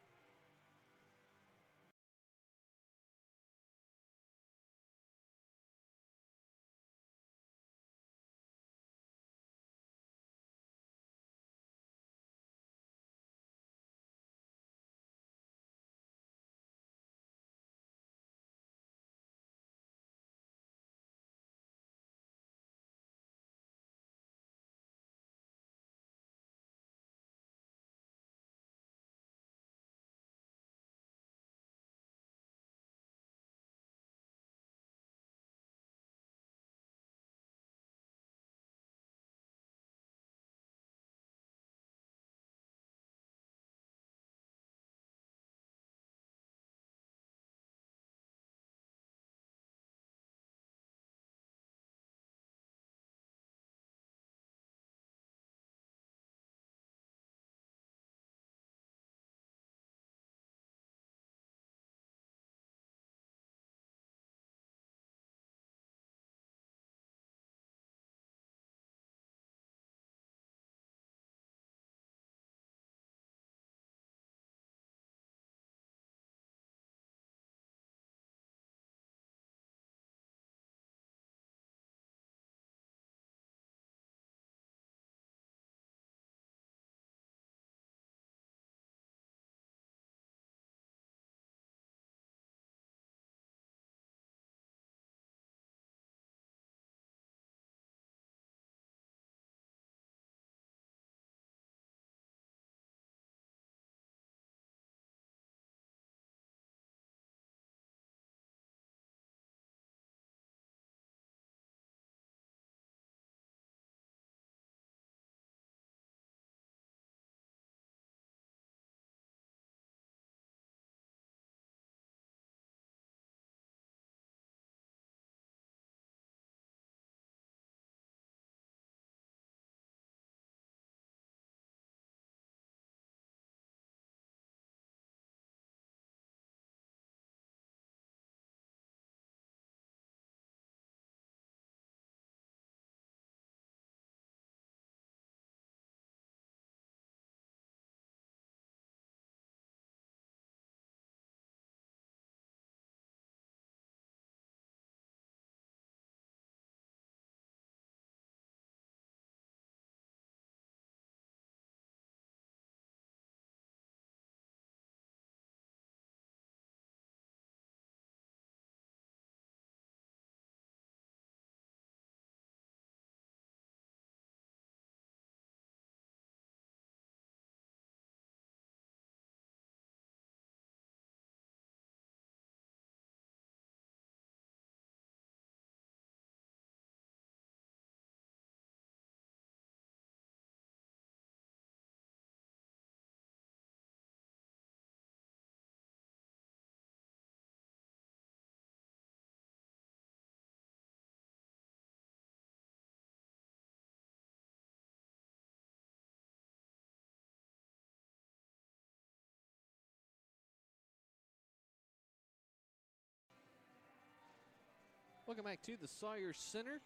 Welcome back to the Sawyer Center.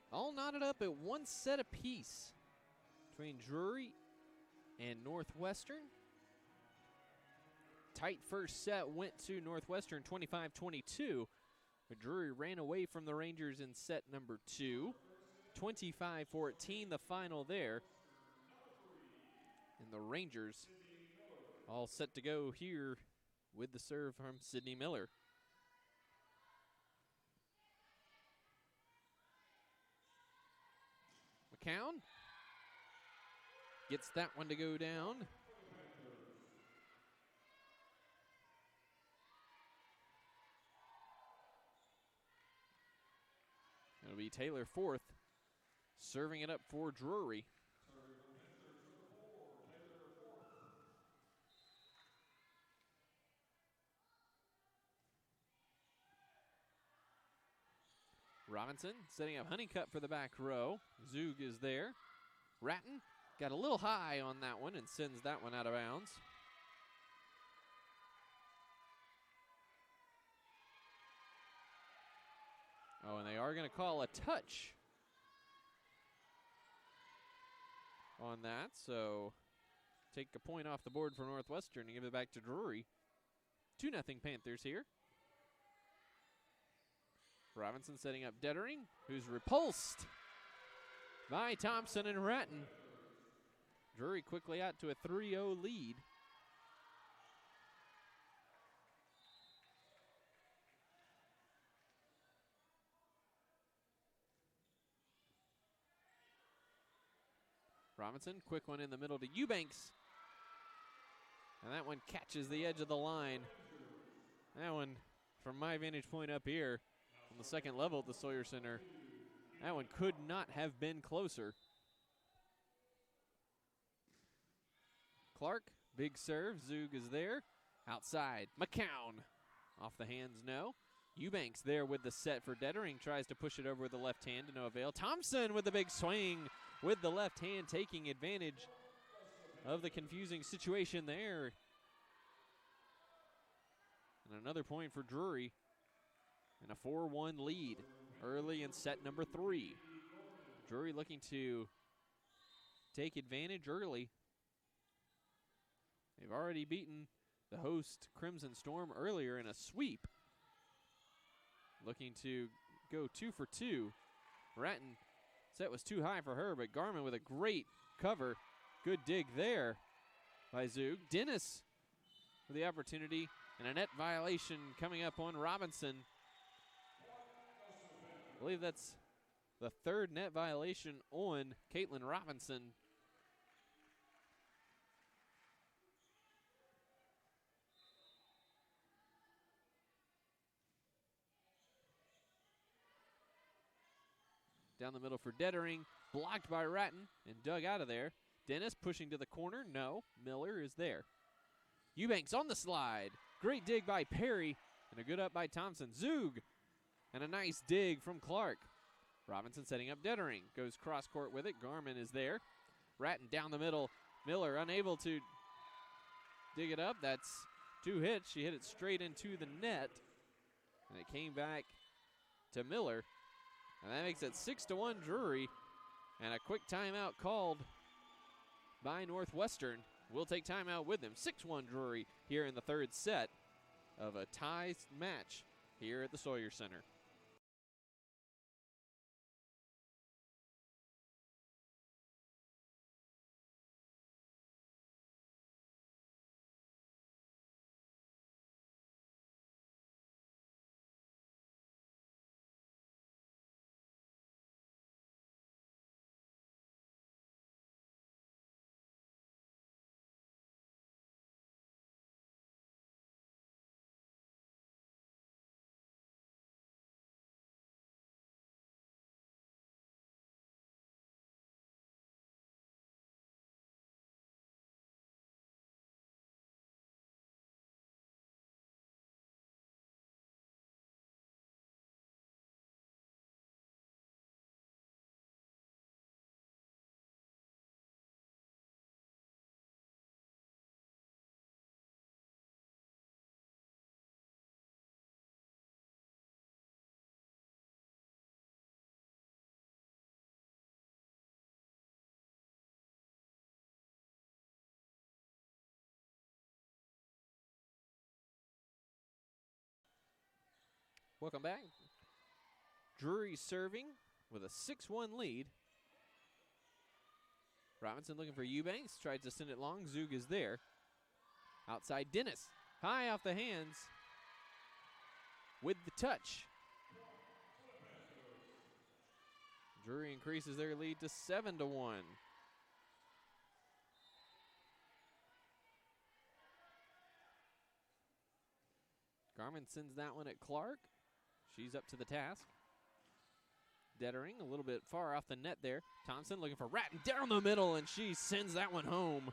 All knotted up at one set apiece between Drury and Northwestern. Tight first set went to Northwestern 25-22, but Drury ran away from the Rangers in set number 2. 25-14 the final there. And the Rangers all set to go here with the serve from Sydney Miller. McCown gets that one to go down. It'll be Taylor Forth serving it up for Drury. Robinson setting up Honeycutt for the back row. Zug is there. Ratton got a little high on that one and sends that one out of bounds. Oh, and they are going to call a touch on that, so take a point off the board for Northwestern and give it back to Drury. 2-0 Panthers here. Robinson setting up Dettering, who's repulsed by Thompson and Ratton. Drury quickly out to a 3-0 lead. Robinson, quick one in the middle to Eubanks. And that one catches the edge of the line. That one, from my vantage point up here, on the second level at the Sawyer Center, that one could not have been closer. Clark, big serve. Zug is there. Outside, McCown. Off the hands, no. Eubanks there with the set for Dettering. Tries to push it over with the left hand to no avail. Thompson with the big swing with the left hand, taking advantage of the confusing situation there. And another point for Drury. And a 4-1 lead early in set number 3. Drury looking to take advantage early. They've already beaten the host Crimson Storm earlier in a sweep. Looking to go 2 for 2. Ratton, set was too high for her, but Garman with a great cover. Good dig there by Zug. Dennis with the opportunity, and a net violation coming up on Robinson. I believe that's the 3rd net violation on Caitlin Robinson. Down the middle for Dettering, blocked by Ratton and dug out of there. Dennis pushing to the corner, no. Miller is there. Eubanks on the slide. Great dig by Perry and a good up by Thompson. Zug. And a nice dig from Clark. Robinson setting up Dettering. Goes cross court with it. Garman is there. Ratton down the middle. Miller unable to dig it up. That's 2 hits. She hit it straight into the net. And it came back to Miller. And that makes it 6-1 Drury. And a quick timeout called by Northwestern. We'll take timeout with them. 6-1 Drury here in the 3rd set of a tie match here at the Sawyer Center. Welcome back. Drury serving with a 6-1 lead. Robinson looking for Eubanks, tries to send it long. Zug is there. Outside Dennis, high off the hands with the touch. Drury increases their lead to 7-1. Garmin sends that one at Clark. She's up to the task. Dettering a little bit far off the net there. Thompson looking for Ratton down the middle, and she sends that one home.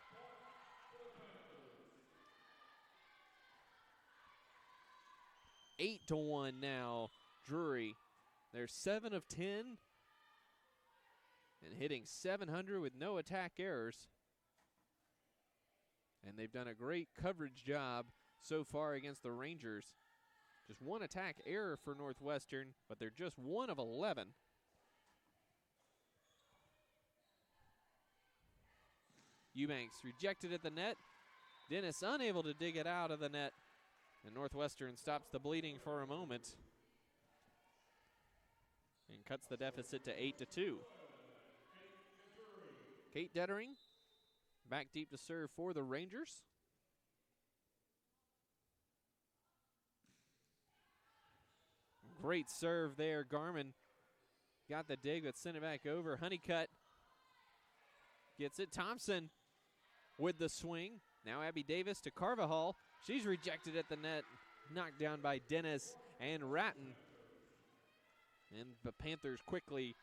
Eight to 1 now, Drury. They're 7 of 10 and hitting .700 with no attack errors. And they've done a great coverage job so far against the Rangers. Just one attack error for Northwestern, but they're just 1 of 11. Eubanks rejected at the net. Dennis unable to dig it out of the net. And Northwestern stops the bleeding for a moment and cuts the deficit to 8-2. Kate Dettering back deep to serve for the Rangers. Great serve there. Garmin got the dig, but sent it back over. Honeycutt gets it. Thompson with the swing. Now Abby Davis to Carvajal. She's rejected at the net. Knocked down by Dennis and Ratton. And the Panthers quickly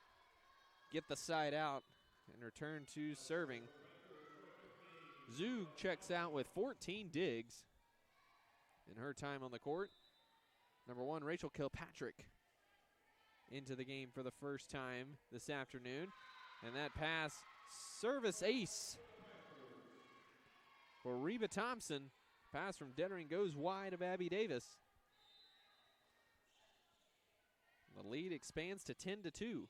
get the side out and return to serving. Zug checks out with 14 digs in her time on the court. Number 1, Rachel Kilpatrick into the game for the first time this afternoon. And that pass, service ace for Reba Thompson. Pass from Dettering goes wide of Abby Davis. The lead expands to 10-2.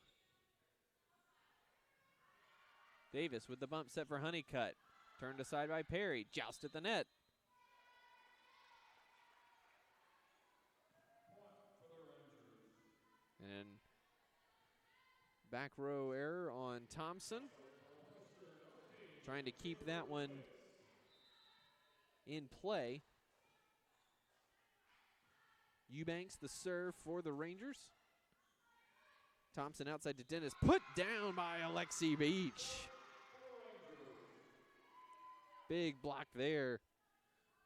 Davis with the bump set for Honeycutt. Turned aside by Perry. Joust at the net. And back row error on Thompson. Trying to keep that one in play. Eubanks the serve for the Rangers. Thompson outside to Dennis. Put down by Alexi Beach. Big block there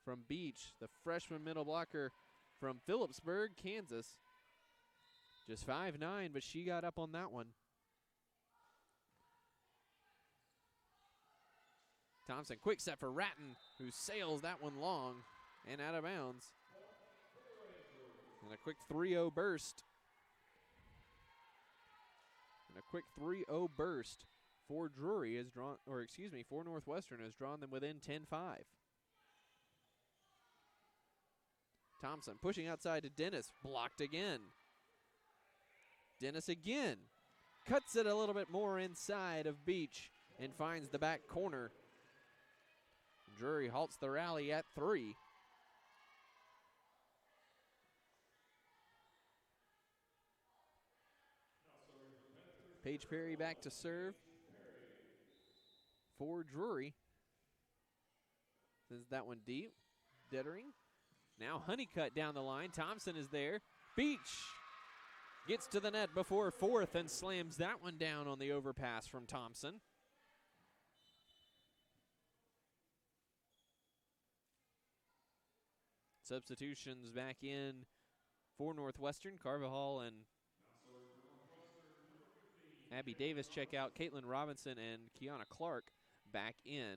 from Beach, the freshman middle blocker from Phillipsburg, Kansas. Just 5'9", but she got up on that one. Thompson, quick set for Ratton, who sails that one long and out of bounds. And a quick 3-0 burst. And a quick 3-0 burst for Drury has drawn, or excuse me, for Northwestern has drawn them within 10-5. Thompson pushing outside to Dennis, blocked again. Dennis again, cuts it a little bit more inside of Beach and finds the back corner. Drury halts the rally at 3. Paige Perry back to serve for Drury. Sends that one deep. Dettering. Now Honeycutt down the line. Thompson is there. Beach gets to the net before fourth and slams that one down on the overpass from Thompson. Substitutions back in for Northwestern. Carvajal and Abby Davis check out. Caitlin Robinson and Kiana Clark back in.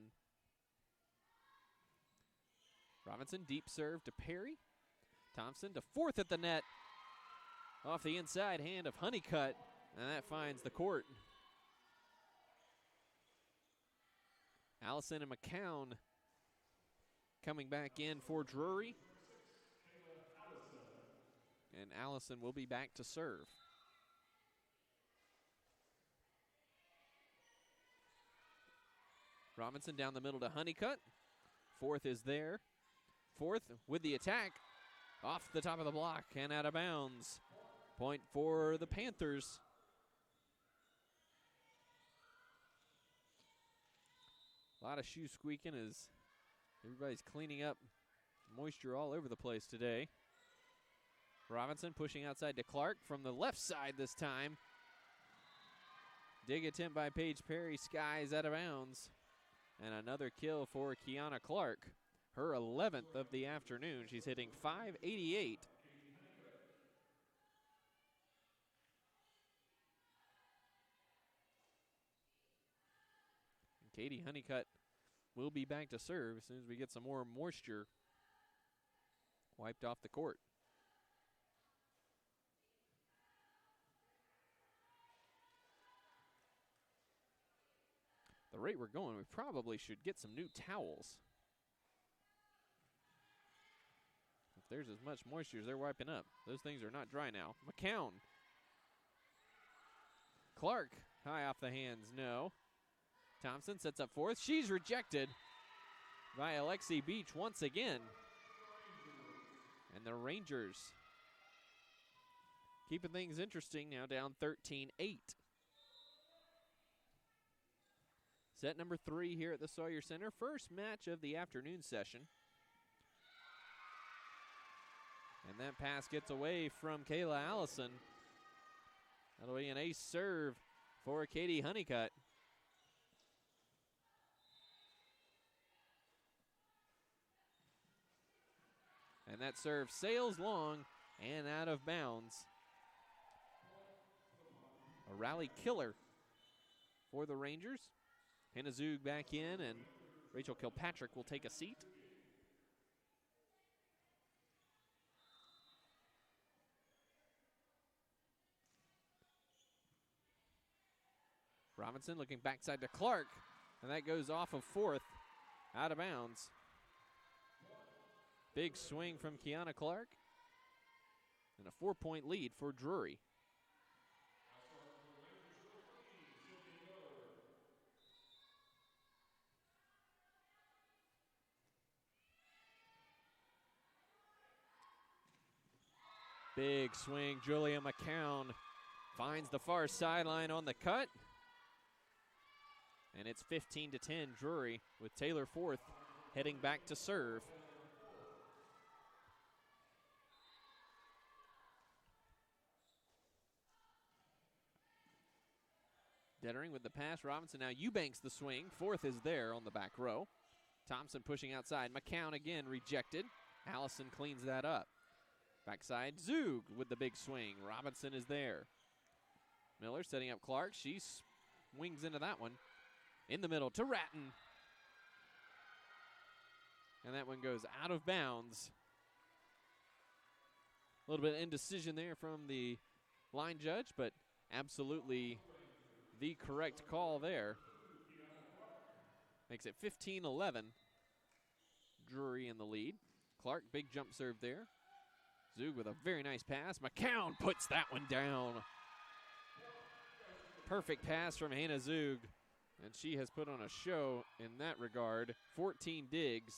Robinson deep serve to Perry. Thompson to fourth at the net. Off the inside hand of Honeycutt, and that finds the court. Allison and McCown coming back in for Drury. And Allison will be back to serve. Robinson down the middle to Honeycutt. Fourth is there. Fourth with the attack. Off the top of the block and out of bounds. Point for the Panthers. A lot of shoe squeaking as everybody's cleaning up moisture all over the place today. Robinson pushing outside to Clark from the left side this time. Dig attempt by Paige Perry, skies out of bounds. And another kill for Kiana Clark. Her 11th of the afternoon. She's hitting .588. And Katie Honeycutt will be back to serve as soon as we get some more moisture wiped off the court. The rate we're going, we probably should get some new towels. If there's as much moisture as they're wiping up, those things are not dry now. McCown. Clark, high off the hands, no. Thompson sets up fourth. She's rejected by Alexi Beach once again. And the Rangers keeping things interesting, now down 13-8. Set number 3 here at the Sawyer Center. First match of the afternoon session. And that pass gets away from Kayla Allison. That'll be an ace serve for Katie Honeycutt. And that serve sails long and out of bounds. A rally killer for the Rangers. Hannah Zug back in, and Rachel Kilpatrick will take a seat. Robinson looking backside to Clark, and that goes off of fourth, out of bounds. Big swing from Kiana Clark, and a 4-point lead for Drury. Big swing, Julia McCown finds the far sideline on the cut. And it's 15-10 Drury with Taylor Forth heading back to serve. Dettering with the pass, Robinson now Eubanks the swing. Forth is there on the back row. Thompson pushing outside, McCown again rejected. Allison cleans that up. Backside, Zug with the big swing. Robinson is there. Miller setting up Clark. She swings into that one. In the middle to Ratton. And that one goes out of bounds. A little bit of indecision there from the line judge, but absolutely the correct call there. Makes it 15-11. Drury in the lead. Clark, big jump serve there. Zug with a very nice pass. McCown puts that one down. Perfect pass from Hannah Zug. And she has put on a show in that regard. 14 digs.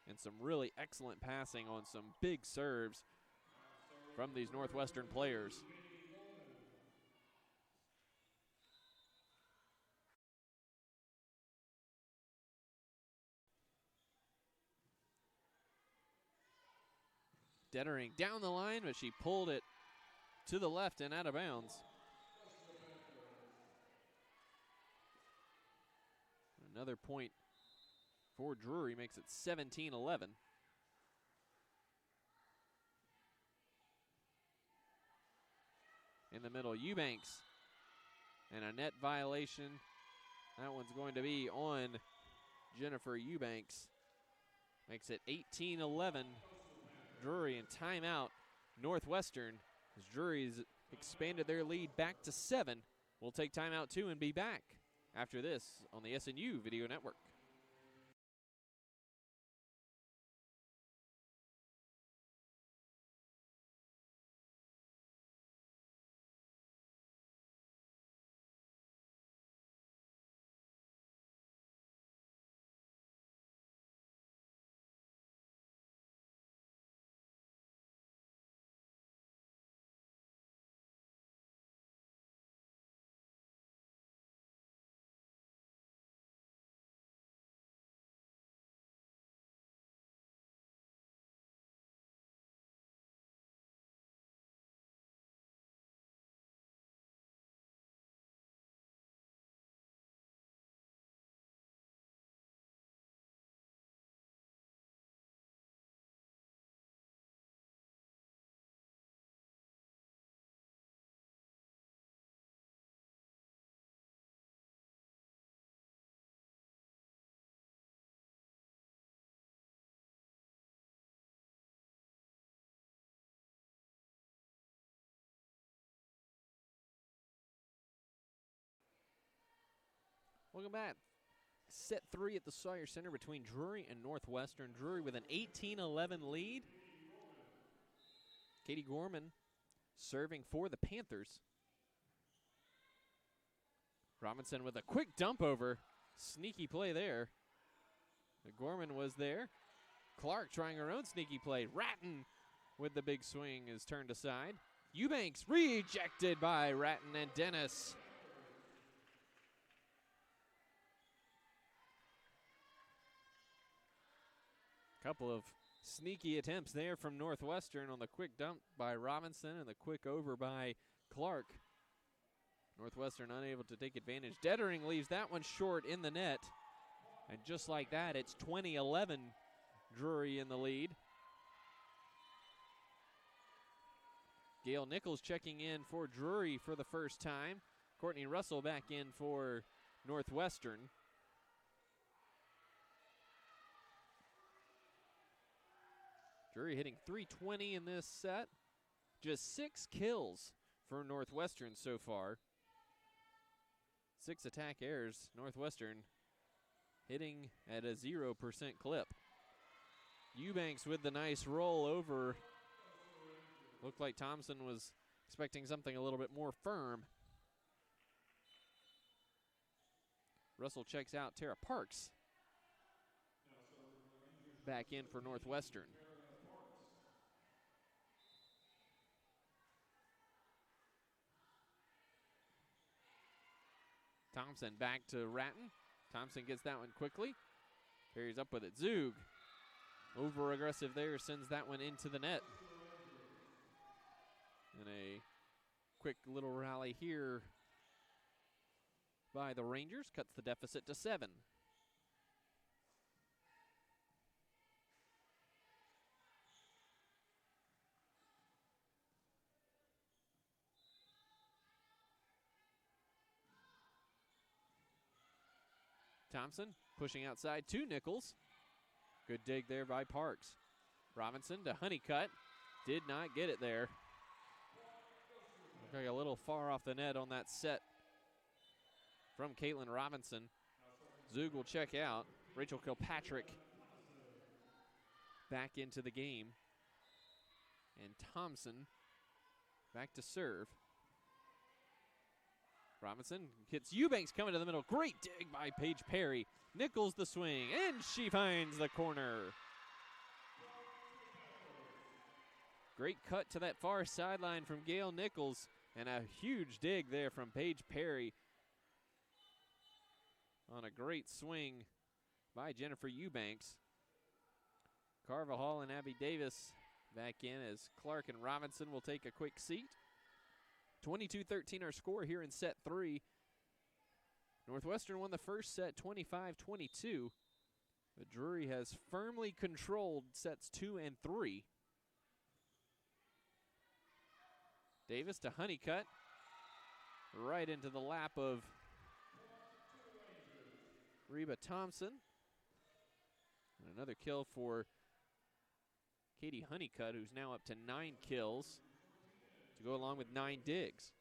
And some really excellent passing on some big serves from these Northwestern players. Dettering down the line, but she pulled it to the left and out of bounds. Another point for Drury makes it 17-11. In the middle, Eubanks. And a net violation. That one's going to be on Jennifer Eubanks. Makes it 18-11. Drury in timeout. Northwestern, as Drury's expanded their lead back to 7. We'll take timeout 2 and be back after this on the SNU Video Network. Welcome back. Set 3 at the Sawyer Center between Drury and Northwestern. Drury with an 18-11 lead. Katie Gorman serving for the Panthers. Robinson with a quick dump over. Sneaky play there. Gorman was there. Clark trying her own sneaky play. Ratton with the big swing is turned aside. Eubanks rejected by Ratton and Dennis. Couple of sneaky attempts there from Northwestern on the quick dump by Robinson and the quick over by Clark. Northwestern unable to take advantage. Dettering leaves that one short in the net. And just like that, it's 20-11, Drury in the lead. Gail Nichols checking in for Drury for the first time. Courtney Russell back in for Northwestern. Drury hitting .320 in this set. Just 6 kills for Northwestern so far. 6 attack errors. Northwestern hitting at a 0% clip. Eubanks with the nice roll over. Looked like Thompson was expecting something a little bit more firm. Russell checks out. Tara Parks back in for Northwestern. Thompson back to Ratton. Thompson gets that one quickly. Carries up with it. Zug, over aggressive there, sends that one into the net. And a quick little rally here by the Rangers cuts the deficit to 7. Thompson pushing outside to Nichols. Good dig there by Parks. Robinson to Honeycutt. Did not get it there. Looked like a little far off the net on that set from Caitlin Robinson. Zug will check out. Rachel Kilpatrick back into the game. And Thompson back to serve. Robinson hits Eubanks coming to the middle. Great dig by Paige Perry. Nichols the swing, and she finds the corner. Great cut to that far sideline from Gail Nichols, and a huge dig there from Paige Perry on a great swing by Jennifer Eubanks. Carvajal and Abby Davis back in as Clark and Robinson will take a quick seat. 22-13 our score here in set 3. Northwestern won the first set 25-22. But Drury has firmly controlled sets 2 and 3. Davis to Honeycutt. Right into the lap of Reba Thompson. And another kill for Katie Honeycutt, who's now up to 9 kills. To go along with 9 digs.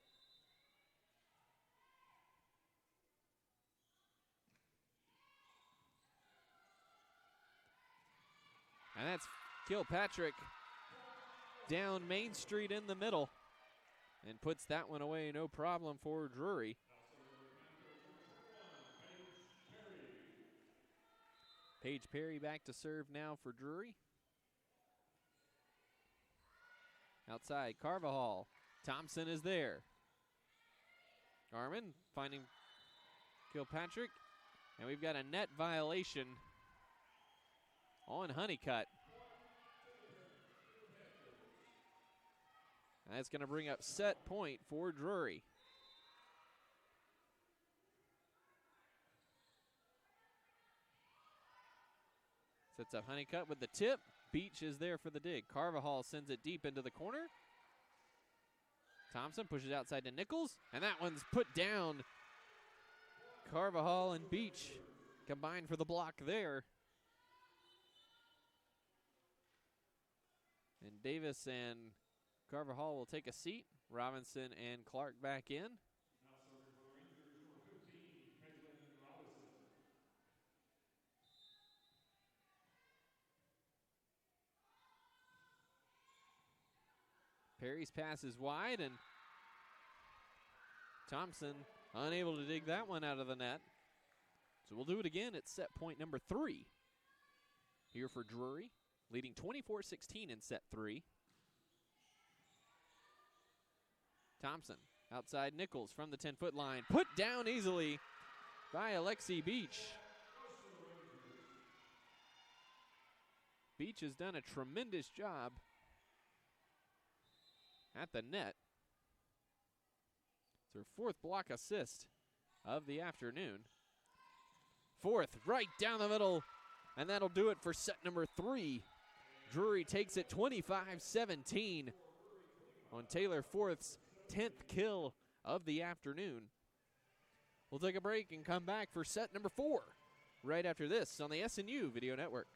And that's Kilpatrick down Main Street in the middle and puts that one away, no problem for Drury. Paige Perry back to serve now for Drury. Outside, Carvajal. Thompson is there. Garmin finding Kilpatrick. And we've got a net violation on Honeycutt. And that's going to bring up set point for Drury. Sets up Honeycutt with the tip. Beach is there for the dig. Carvajal sends it deep into the corner. Thompson pushes outside to Nichols, and that one's put down. Carvajal and Beach combined for the block there. And Davis and Carvajal will take a seat. Robinson and Clark back in. Perry's pass is wide, and Thompson unable to dig that one out of the net. So we'll do it again at set point number 3 here for Drury, leading 24-16 in set 3. Thompson outside Nichols from the 10-foot line, put down easily by Alexi Beach. Beach has done a tremendous job at the net. It's her 4th block assist of the afternoon. 4th, right down the middle, and that'll do it for set number 3. Drury takes it 25-17 on Taylor Forth's 10th kill of the afternoon. We'll take a break and come back for set number 4 right after this on the SNU Video Network.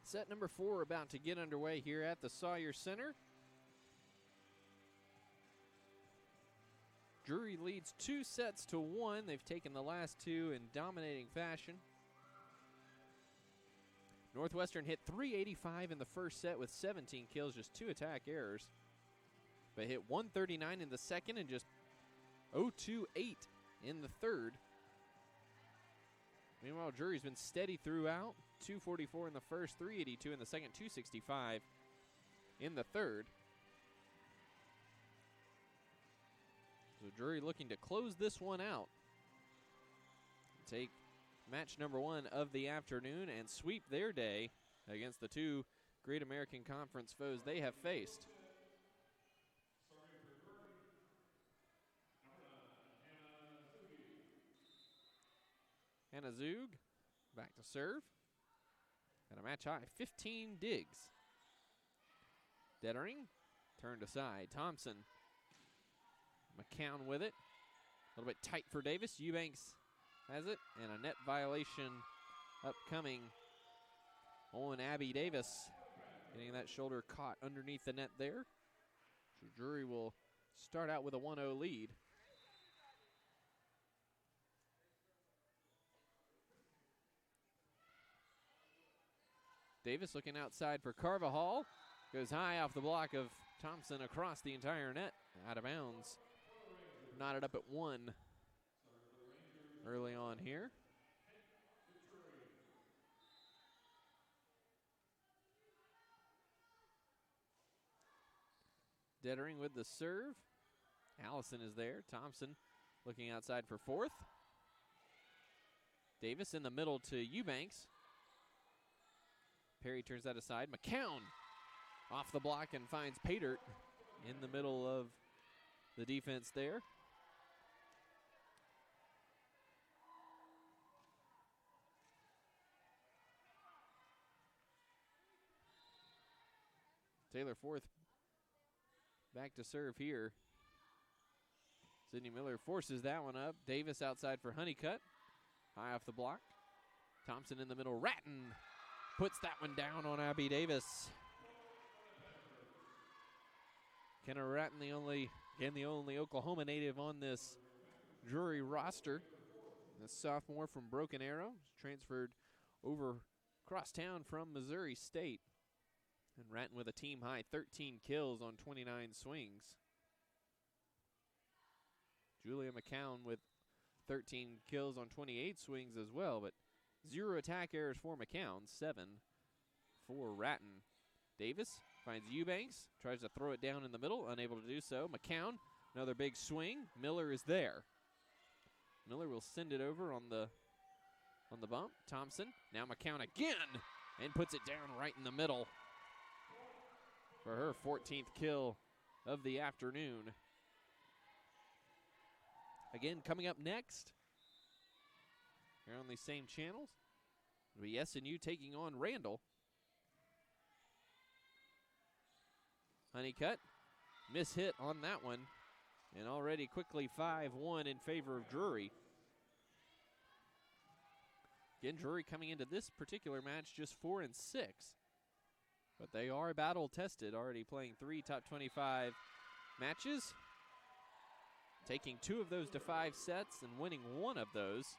Set number 4 about to get underway here at the Sawyer Center. Drury leads 2-1. They've taken the last 2 in dominating fashion. Northwestern hit .385 in the first set with 17 kills, just 2 attack errors. But hit .139 in the second and just .028 in the third. Meanwhile, Drury's been steady throughout. 244 in the first, 382 in the second, 265 in the third. So Drury looking to close this one out. Take match number 1 of the afternoon and sweep their day against the 2 Great American Conference foes they have faced. Hannah Zug back to serve. Got a match high 15 digs. Dettering turned aside. Thompson. McCown with it. little bit tight for Davis. Eubanks has it, and a net violation upcoming on Abby Davis. Getting that shoulder caught underneath the net there. So Drury will start out with a 1-0 lead. Davis looking outside for Carvajal. Goes high off the block of Thompson across the entire net. Out of bounds. Knotted up at 1 early on here. Dettering with the serve. Allison is there. Thompson looking outside for fourth. Davis in the middle to Eubanks. Perry turns that aside. McCown off the block and finds Patert in the middle of the defense there. Taylor Forth back to serve here. Sydney Miller forces that one up. Davis outside for Honeycutt. High off the block. Thompson in the middle. Ratton puts that one down on Abby Davis. Kenna Ratton, the only Oklahoma native on this Drury roster. The sophomore from Broken Arrow, transferred over across town from Missouri State. And Ratton with a team high 13 kills on 29 swings. Julia McCown with 13 kills on 28 swings as well, but 0 attack errors for McCown, 7 for Ratton. Davis finds Eubanks, tries to throw it down in the middle, unable to do so. McCown, another big swing. Miller is there. Miller will send it over on the bump. Thompson, now McCown again, and puts it down right in the middle for her 14th kill of the afternoon. Again, coming up next, here on these same channels, it'll be SNU taking on Randall. Honeycutt, mishit on that one, and already quickly 5-1 in favor of Drury. Again, Drury coming into this particular match just 4-6, but they are battle tested, already playing 3 top 25 matches, taking 2 of those to 5 sets and winning 1 of those.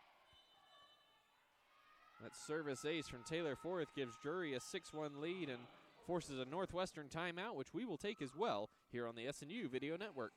That service ace from Taylor Forth gives Drury a 6-1 lead and forces a Northwestern timeout, which we will take as well here on the SNU Video Network.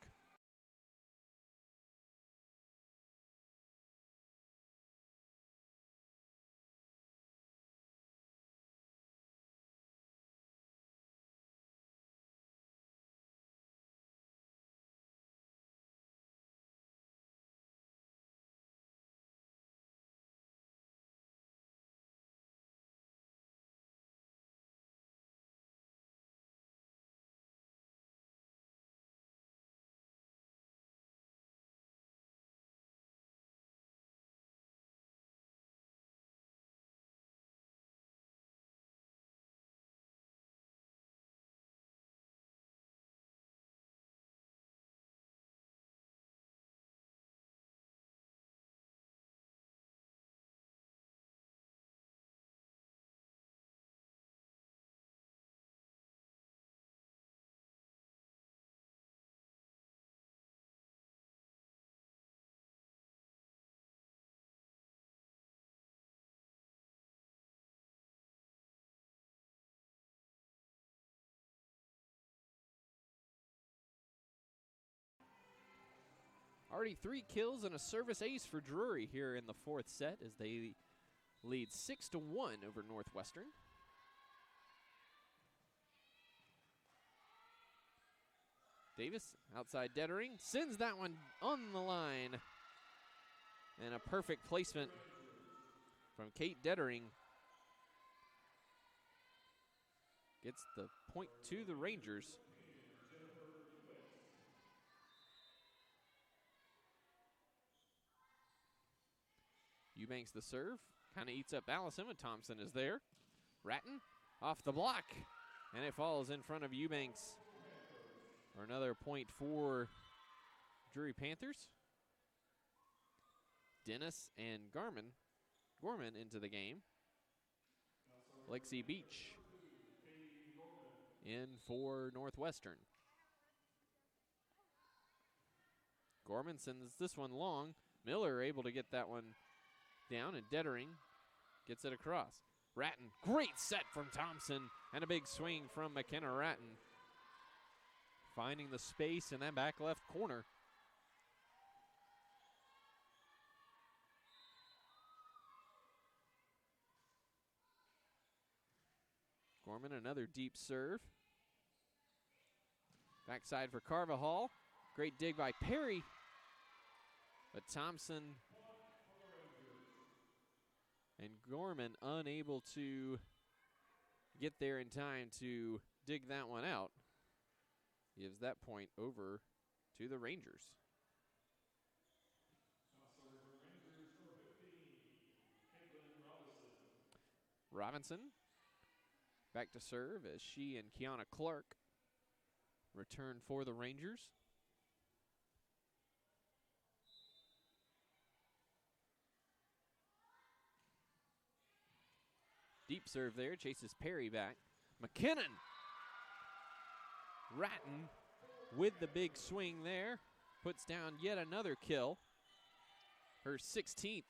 Already 3 kills and a service ace for Drury here in the 4th set as they lead 6-1 over Northwestern. Davis outside Dettering, sends that one on the line. And a perfect placement from Kate Dettering. Gets the point to the Rangers. Eubanks the serve, kind of eats up Allison, and Thompson is there. Ratton off the block, and it falls in front of Eubanks for another point for Drury Panthers. Dennis and Gorman into the game. Lexi Beach in for Northwestern. Gorman sends this one long. Miller able to get that one down, and Dettering gets it across. Ratton, great set from Thompson, and a big swing from McKenna Ratton. Finding the space in that back left corner. Gorman, another deep serve. Backside for Carvajal. Great dig by Perry. But Thompson and Gorman unable to get there in time to dig that one out. Gives that point over to the Rangers. Robinson back to serve as she and Kiana Clark return for the Rangers. Deep serve there, chases Perry back. McKinnon. Ratton with the big swing there. Puts down yet another kill. Her 16th.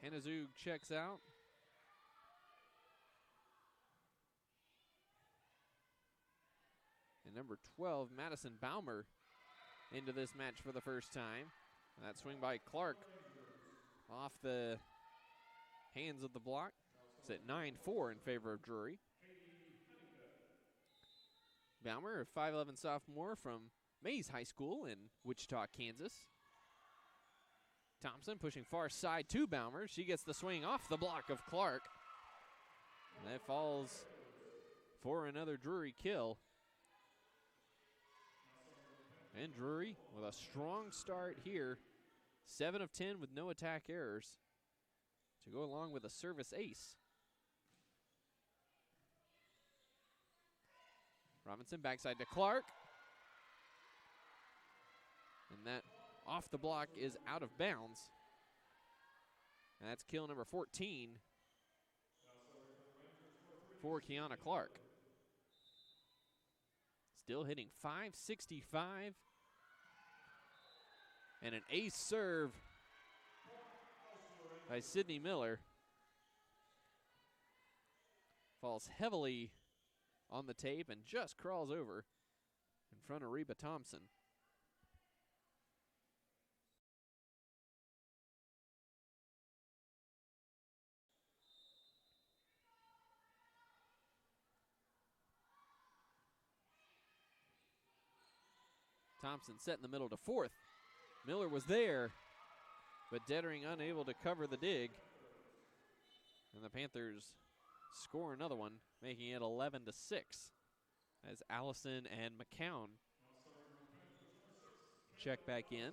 Hannah Zug checks out. And number 12, Madison Baumer, into this match for the first time. And that swing by Clark off the hands of the block. It's at 9-4 in favor of Drury. Baumer, a 5'11" sophomore from Mays High School in Wichita, Kansas. Thompson pushing far side to Baumer. She gets the swing off the block of Clark. And that falls for another Drury kill. And Drury with a strong start here. 7 of 10 with no attack errors to go along with a service ace. Robinson backside to Clark. And that off the block is out of bounds. And that's kill number 14 for Kiana Clark. Still hitting .565. And an ace serve by Sydney Miller. Falls heavily on the tape and just crawls over in front of Reba Thompson. Thompson set in the middle to fourth. Miller was there, but Dettering unable to cover the dig. And the Panthers score another one, making it 11-6 as Allison and McCown check back in.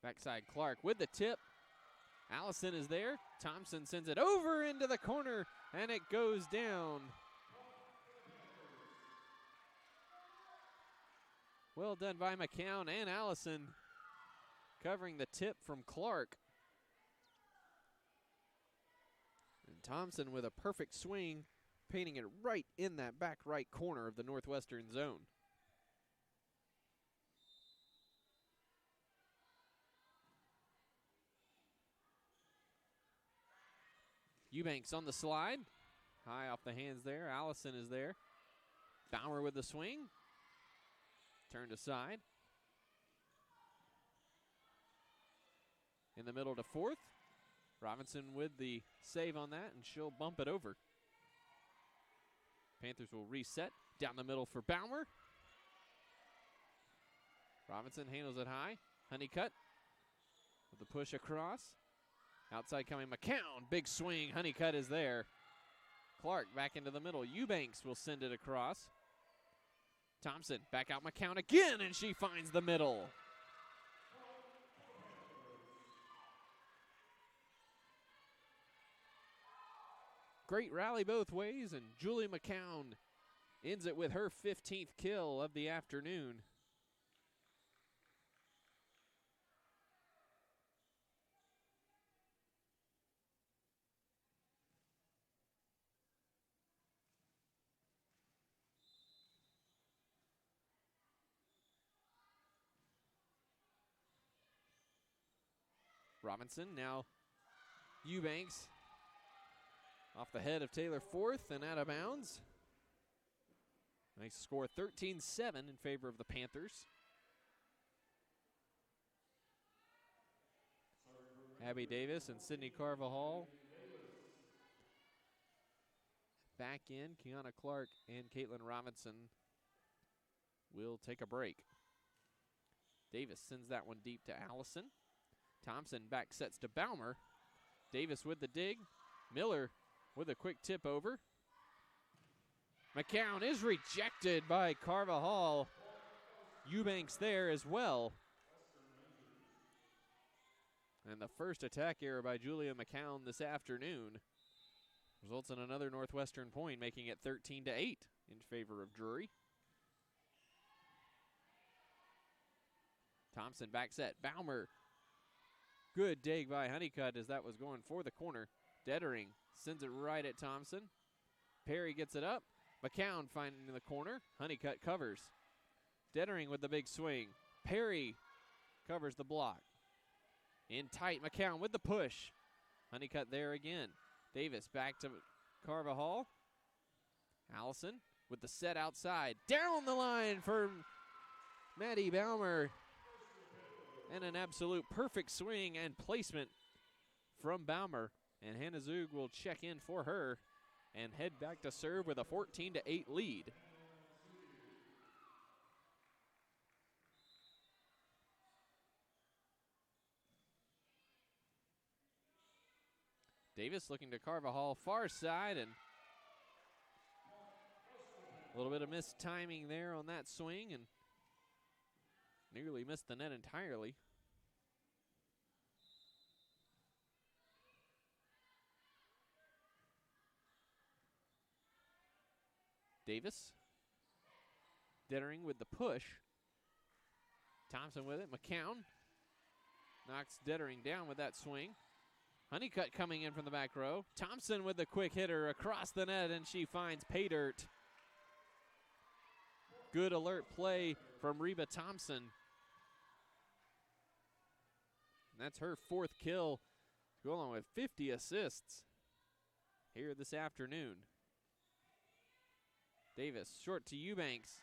Backside Clark with the tip. Allison is there. Thompson sends it over into the corner, and it goes down. Well done by McCown and Allison, covering the tip from Clark. And Thompson with a perfect swing, painting it right in that back right corner of the Northwestern zone. Eubanks on the slide. High off the hands there. Allison is there. Baumer with the swing. Turned aside. In the middle to fourth. Robinson with the save on that, and she'll bump it over. Panthers will reset. Down the middle for Baumer. Robinson handles it high. Honeycutt with the push across. Outside coming McCown, big swing, Honeycutt is there. Clark back into the middle, Eubanks will send it across. Thompson back out McCown again, and she finds the middle. Great rally both ways, and Julia McCown ends it with her 15th kill of the afternoon. Robinson, now Eubanks off the head of Taylor Forth and out of bounds. Nice score, 13-7 in favor of the Panthers. Abby Davis and Sydney Carvajal back in. Kiana Clark and Caitlin Robinson will take a break. Davis sends that one deep to Allison. Thompson back sets to Baumer. Davis with the dig. Miller with a quick tip over. McCown is rejected by Carvajal. Eubanks there as well. And the first attack error by Julia McCown this afternoon results in another Northwestern point, making it 13-8 in favor of Drury. Thompson back set. Baumer. Good dig by Honeycutt as that was going for the corner. Dettering sends it right at Thompson. Perry gets it up. McCown finding the corner. Honeycutt covers. Dettering with the big swing. Perry covers the block. In tight, McCown with the push. Honeycutt there again. Davis back to Carvajal. Allison with the set outside. Down the line for Maddie Baumer. And an absolute perfect swing and placement from Baumer. And Hannah Zug will check in for her and head back to serve with a 14-8 lead. Davis looking to Carvajal far side, and a little bit of missed timing there on that swing and nearly missed the net entirely. Davis. Dettering with the push. Thompson with it. McCown knocks Dettering down with that swing. Honeycutt coming in from the back row. Thompson with the quick hitter across the net, and she finds pay dirt. Good alert play from Reba Thompson. And that's her 4th kill, to go along with 50 assists here this afternoon. Davis short to Eubanks.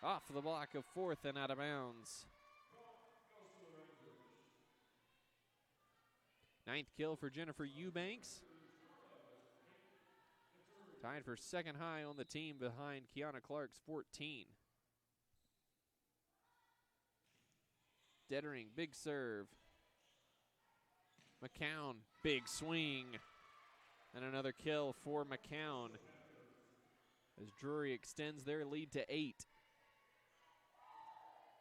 Off the block of Forth and out of bounds. 9th kill for Jennifer Eubanks. Tied for 2nd high on the team behind Kiana Clark's 14. Dettering, big serve. McCown, big swing. And another kill for McCown as Drury extends their lead to 8.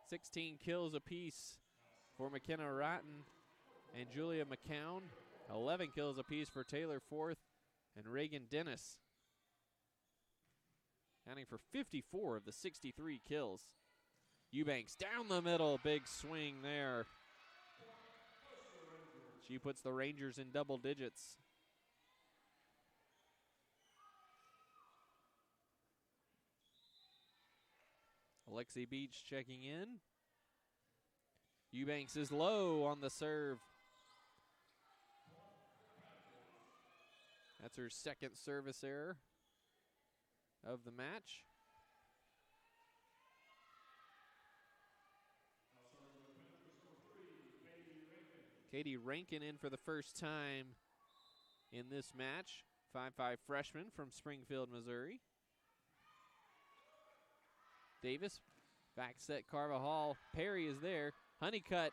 16 kills apiece for McKenna Rotten and Julia McCown. 11 kills apiece for Taylor Forth and Reagan Dennis, accounting for 54 of the 63 kills. Eubanks down the middle, big swing there. She puts the Rangers in double digits. Alexi Beach checking in. Eubanks is low on the serve. That's her 2nd service error of the match. Katie Rankin in for the first time in this match. 5'5" freshman from Springfield, Missouri. Davis, back set Carvajal. Perry is there. Honeycutt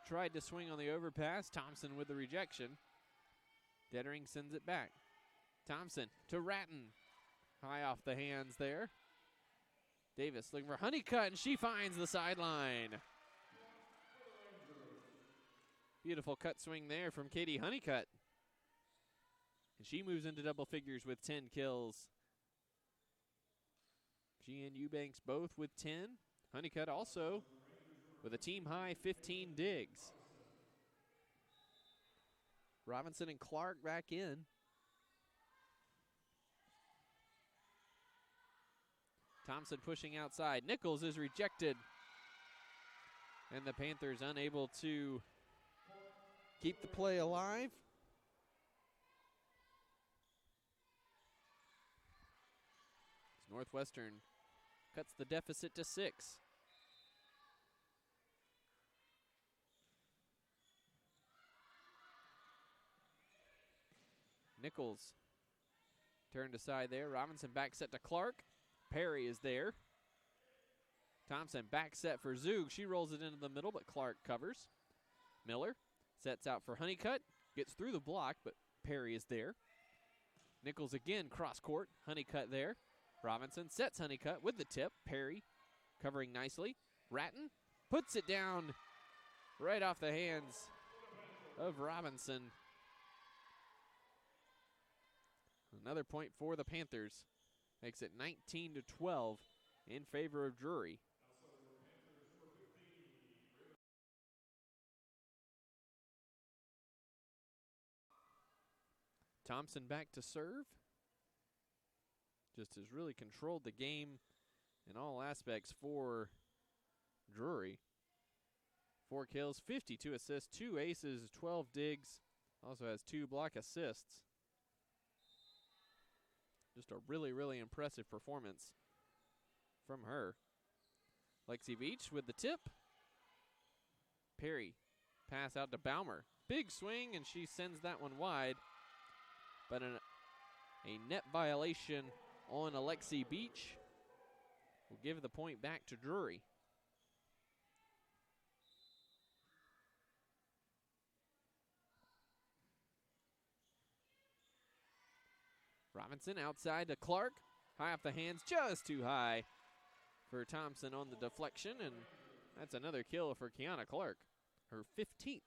tried to swing on the overpass. Thompson with the rejection. Dettering sends it back. Thompson to Ratton. High off the hands there. Davis looking for Honeycutt, and she finds the sideline. Beautiful cut swing there from Katie Honeycutt. And She moves into double figures with 10 kills. She and Eubanks both with 10. Honeycutt also with a team-high 15 digs. Robinson and Clark back in. Thompson pushing outside. Nichols is rejected. And the Panthers unable to keep the play alive. Northwestern cuts the deficit to 6. Nichols turned aside there. Robinson back set to Clark. Perry is there. Thompson back set for Zug. She rolls it into the middle, but Clark covers. Miller sets out for Honeycutt. Gets through the block, but Perry is there. Nichols again cross court. Honeycutt there. Robinson sets Honeycutt with the tip. Perry covering nicely. Ratton puts it down right off the hands of Robinson. Another point for the Panthers. Makes it 19-12 in favor of Drury. Thompson back to serve. Just has really controlled the game in all aspects for Drury. 4 kills, 52 assists, 2 aces, 12 digs. Also has 2 block assists. Just a really, really impressive performance from her. Lexi Beach with the tip. Perry, pass out to Baumer. Big swing, and she sends that one wide. But a net violation on Alexi Beach will give the point back to Drury. Robinson outside to Clark. High off the hands, just too high for Thompson on the deflection, and that's another kill for Kiana Clark, her 15th.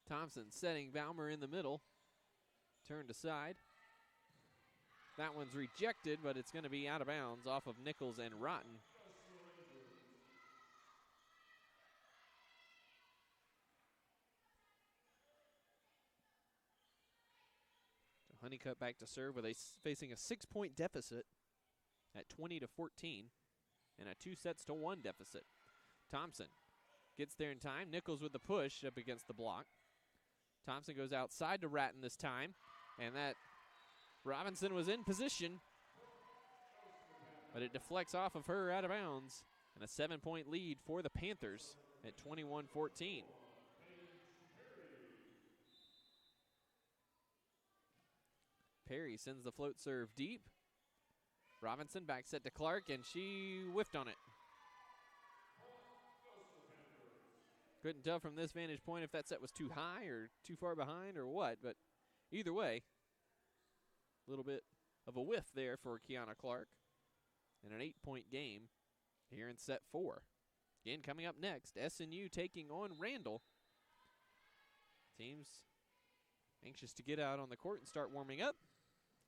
Thompson setting Baumer in the middle. Turned aside. That one's rejected, but it's going to be out of bounds off of Nichols and Rotten. So Honeycutt back to serve with facing a 6-point deficit at 20-14 and a 2-1 deficit. Thompson gets there in time. Nichols with the push up against the block. Thompson goes outside to Ratton this time, and that Robinson was in position, but it deflects off of her out of bounds, and a 7-point lead for the Panthers at 21-14. Perry sends the float serve deep. Robinson back set to Clark, and she whiffed on it. Couldn't tell from this vantage point if that set was too high or too far behind or what, but either way, a little bit of a whiff there for Kiana Clark. And an 8-point game here in set 4. Again, coming up next, SNU taking on Randall. Teams anxious to get out on the court and start warming up.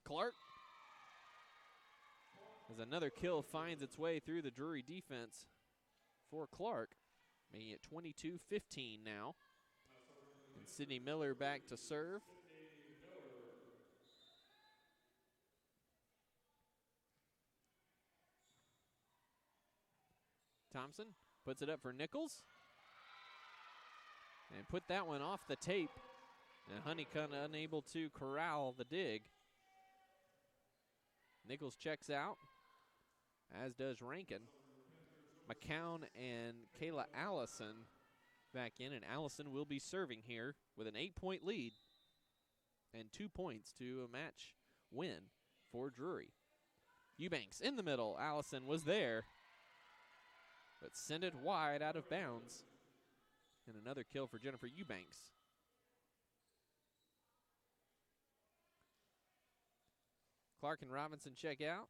Clark, as another kill finds its way through the Drury defense for Clark. Making it 22-15 now. And Sydney Miller back to serve. Thompson puts it up for Nichols. And put that one off the tape. And Honeycutt unable to corral the dig. Nichols checks out, as does Rankin. McCown and Kayla Allison back in, and Allison will be serving here with an 8-point lead and 2 points to a match win for Drury. Eubanks in the middle. Allison was there, but sent it wide out of bounds. And another kill for Jennifer Eubanks. Clark and Robinson check out.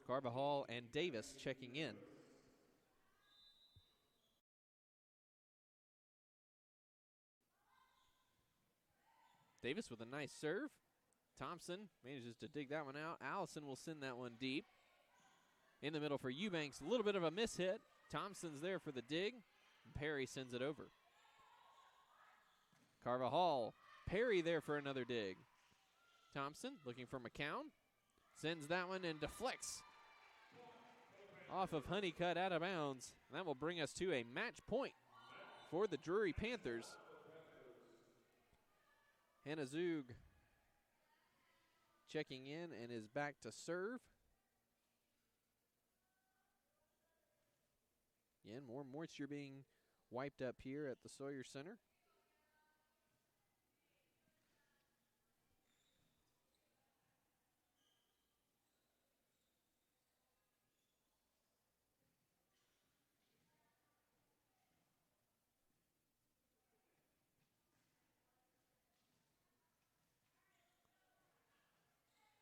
Carvajal and Davis checking in. Davis with a nice serve. Thompson manages to dig that one out. Allison will send that one deep. In the middle for Eubanks, a little bit of a miss hit. Thompson's there for the dig. And Perry sends it over. Carvajal, Perry there for another dig. Thompson looking for McCown. Sends that one and deflects off of Honeycutt out of bounds. And that will bring us to a match point for the Drury Panthers. Hannah Zug checking in and is back to serve. Again, more moisture being wiped up here at the Sawyer Center.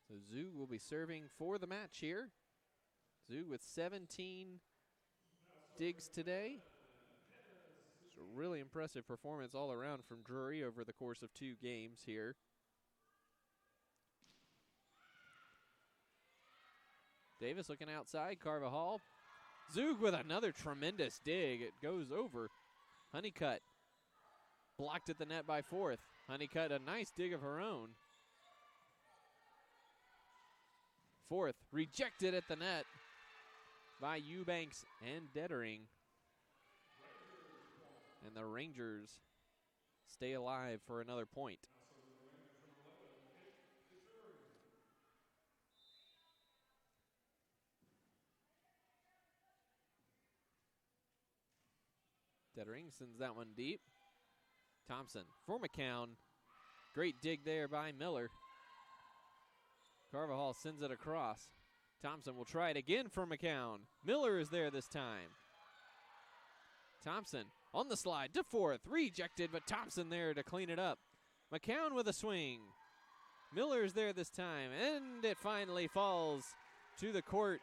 So Zug will be serving for the match here. Zug with 17 digs today. It's a really impressive performance all around from Drury over the course of 2 games here. Davis looking outside, Carvajal. Zug with another tremendous dig. It goes over. Honeycutt blocked at the net by Forth. Honeycutt, a nice dig of her own. Forth rejected at the net by Eubanks and Dettering. And the Rangers stay alive for another point. Dettering sends that one deep. Thompson for McCown. Great dig there by Miller. Carvajal sends it across. Thompson will try it again for McCown. Miller is there this time. Thompson on the slide to Forth. Rejected, but Thompson there to clean it up. McCown with a swing. Miller is there this time, and it finally falls to the court.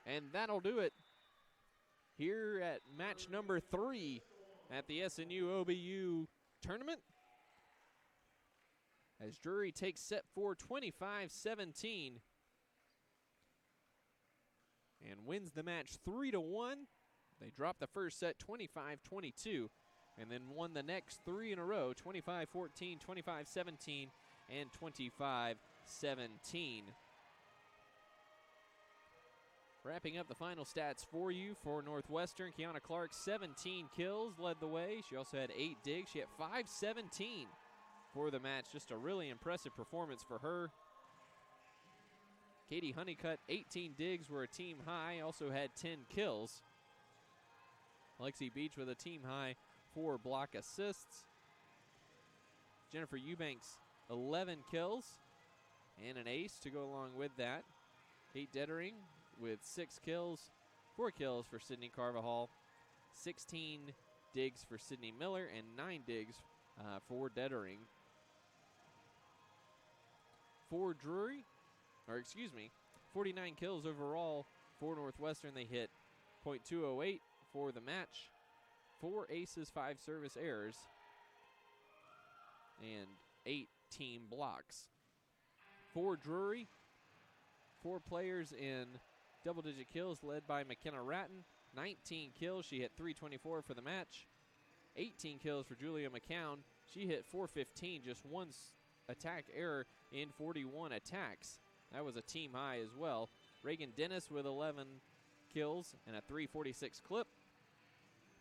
And that'll do it here at match number 3 at the SNU OBU tournament. As Drury takes set 4, 25-17. And wins the match 3-1. They dropped the first set 25-22. And then won the next 3 in a row, 25-14, 25-17, and 25-17. Wrapping up the final stats for you for Northwestern, Kiana Clark, 17 kills, led the way. She also had 8 digs. She had 5-17 for the match. Just a really impressive performance for her. Katie Honeycutt, 18 digs, were a team high, also had 10 kills. Lexi Beach with a team high 4 block assists. Jennifer Eubanks, 11 kills and an ace to go along with that. Kate Dettering with 6 kills, 4 kills for Sydney Carvajal, 16 digs for Sydney Miller, and 9 digs for Dettering. For Drury, 49 kills overall for Northwestern. They hit .208 for the match, 4 aces, 5 service errors, and 8 team blocks. For Drury, 4 players in double-digit kills, led by McKenna Ratton. 19 kills. She hit .324 for the match. 18 kills for Julia McCown. She hit .415, just 1 attack error in 41 attacks. That was a team high as well. Reagan Dennis with 11 kills and a .346 clip.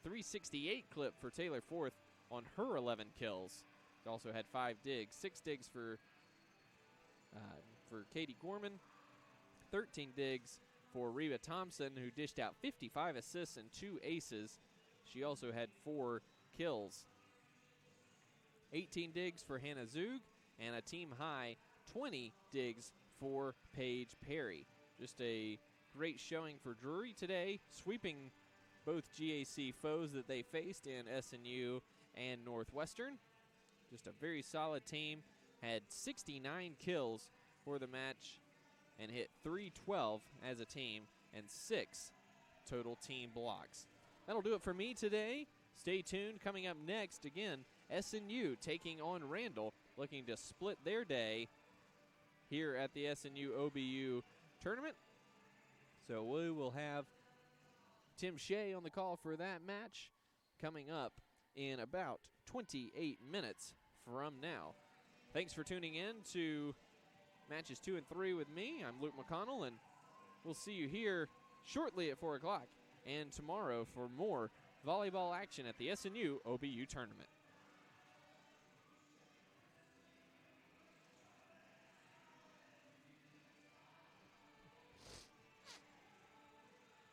.368 clip for Taylor Forth on her 11 kills. She also had 5 digs. 6 digs for Katie Gorman. 13 digs for Reba Thompson, who dished out 55 assists and 2 aces. She also had 4 kills. 18 digs for Hannah Zug, and a team high 20 digs for Paige Perry. Just a great showing for Drury today, sweeping both GAC foes that they faced in SNU and Northwestern. Just a very solid team. Had 69 kills for the match and hit 312 as a team and 6 total team blocks. That'll do it for me today. Stay tuned. Coming up next, again, SNU taking on Randall, looking to split their day here at the SNU OBU tournament. So we will have Tim Shea on the call for that match coming up in about 28 minutes from now. Thanks for tuning in to matches 2 and 3 with me. I'm Luke McConnell, and we'll see you here shortly at 4 o'clock and tomorrow for more volleyball action at the SNU OBU tournament.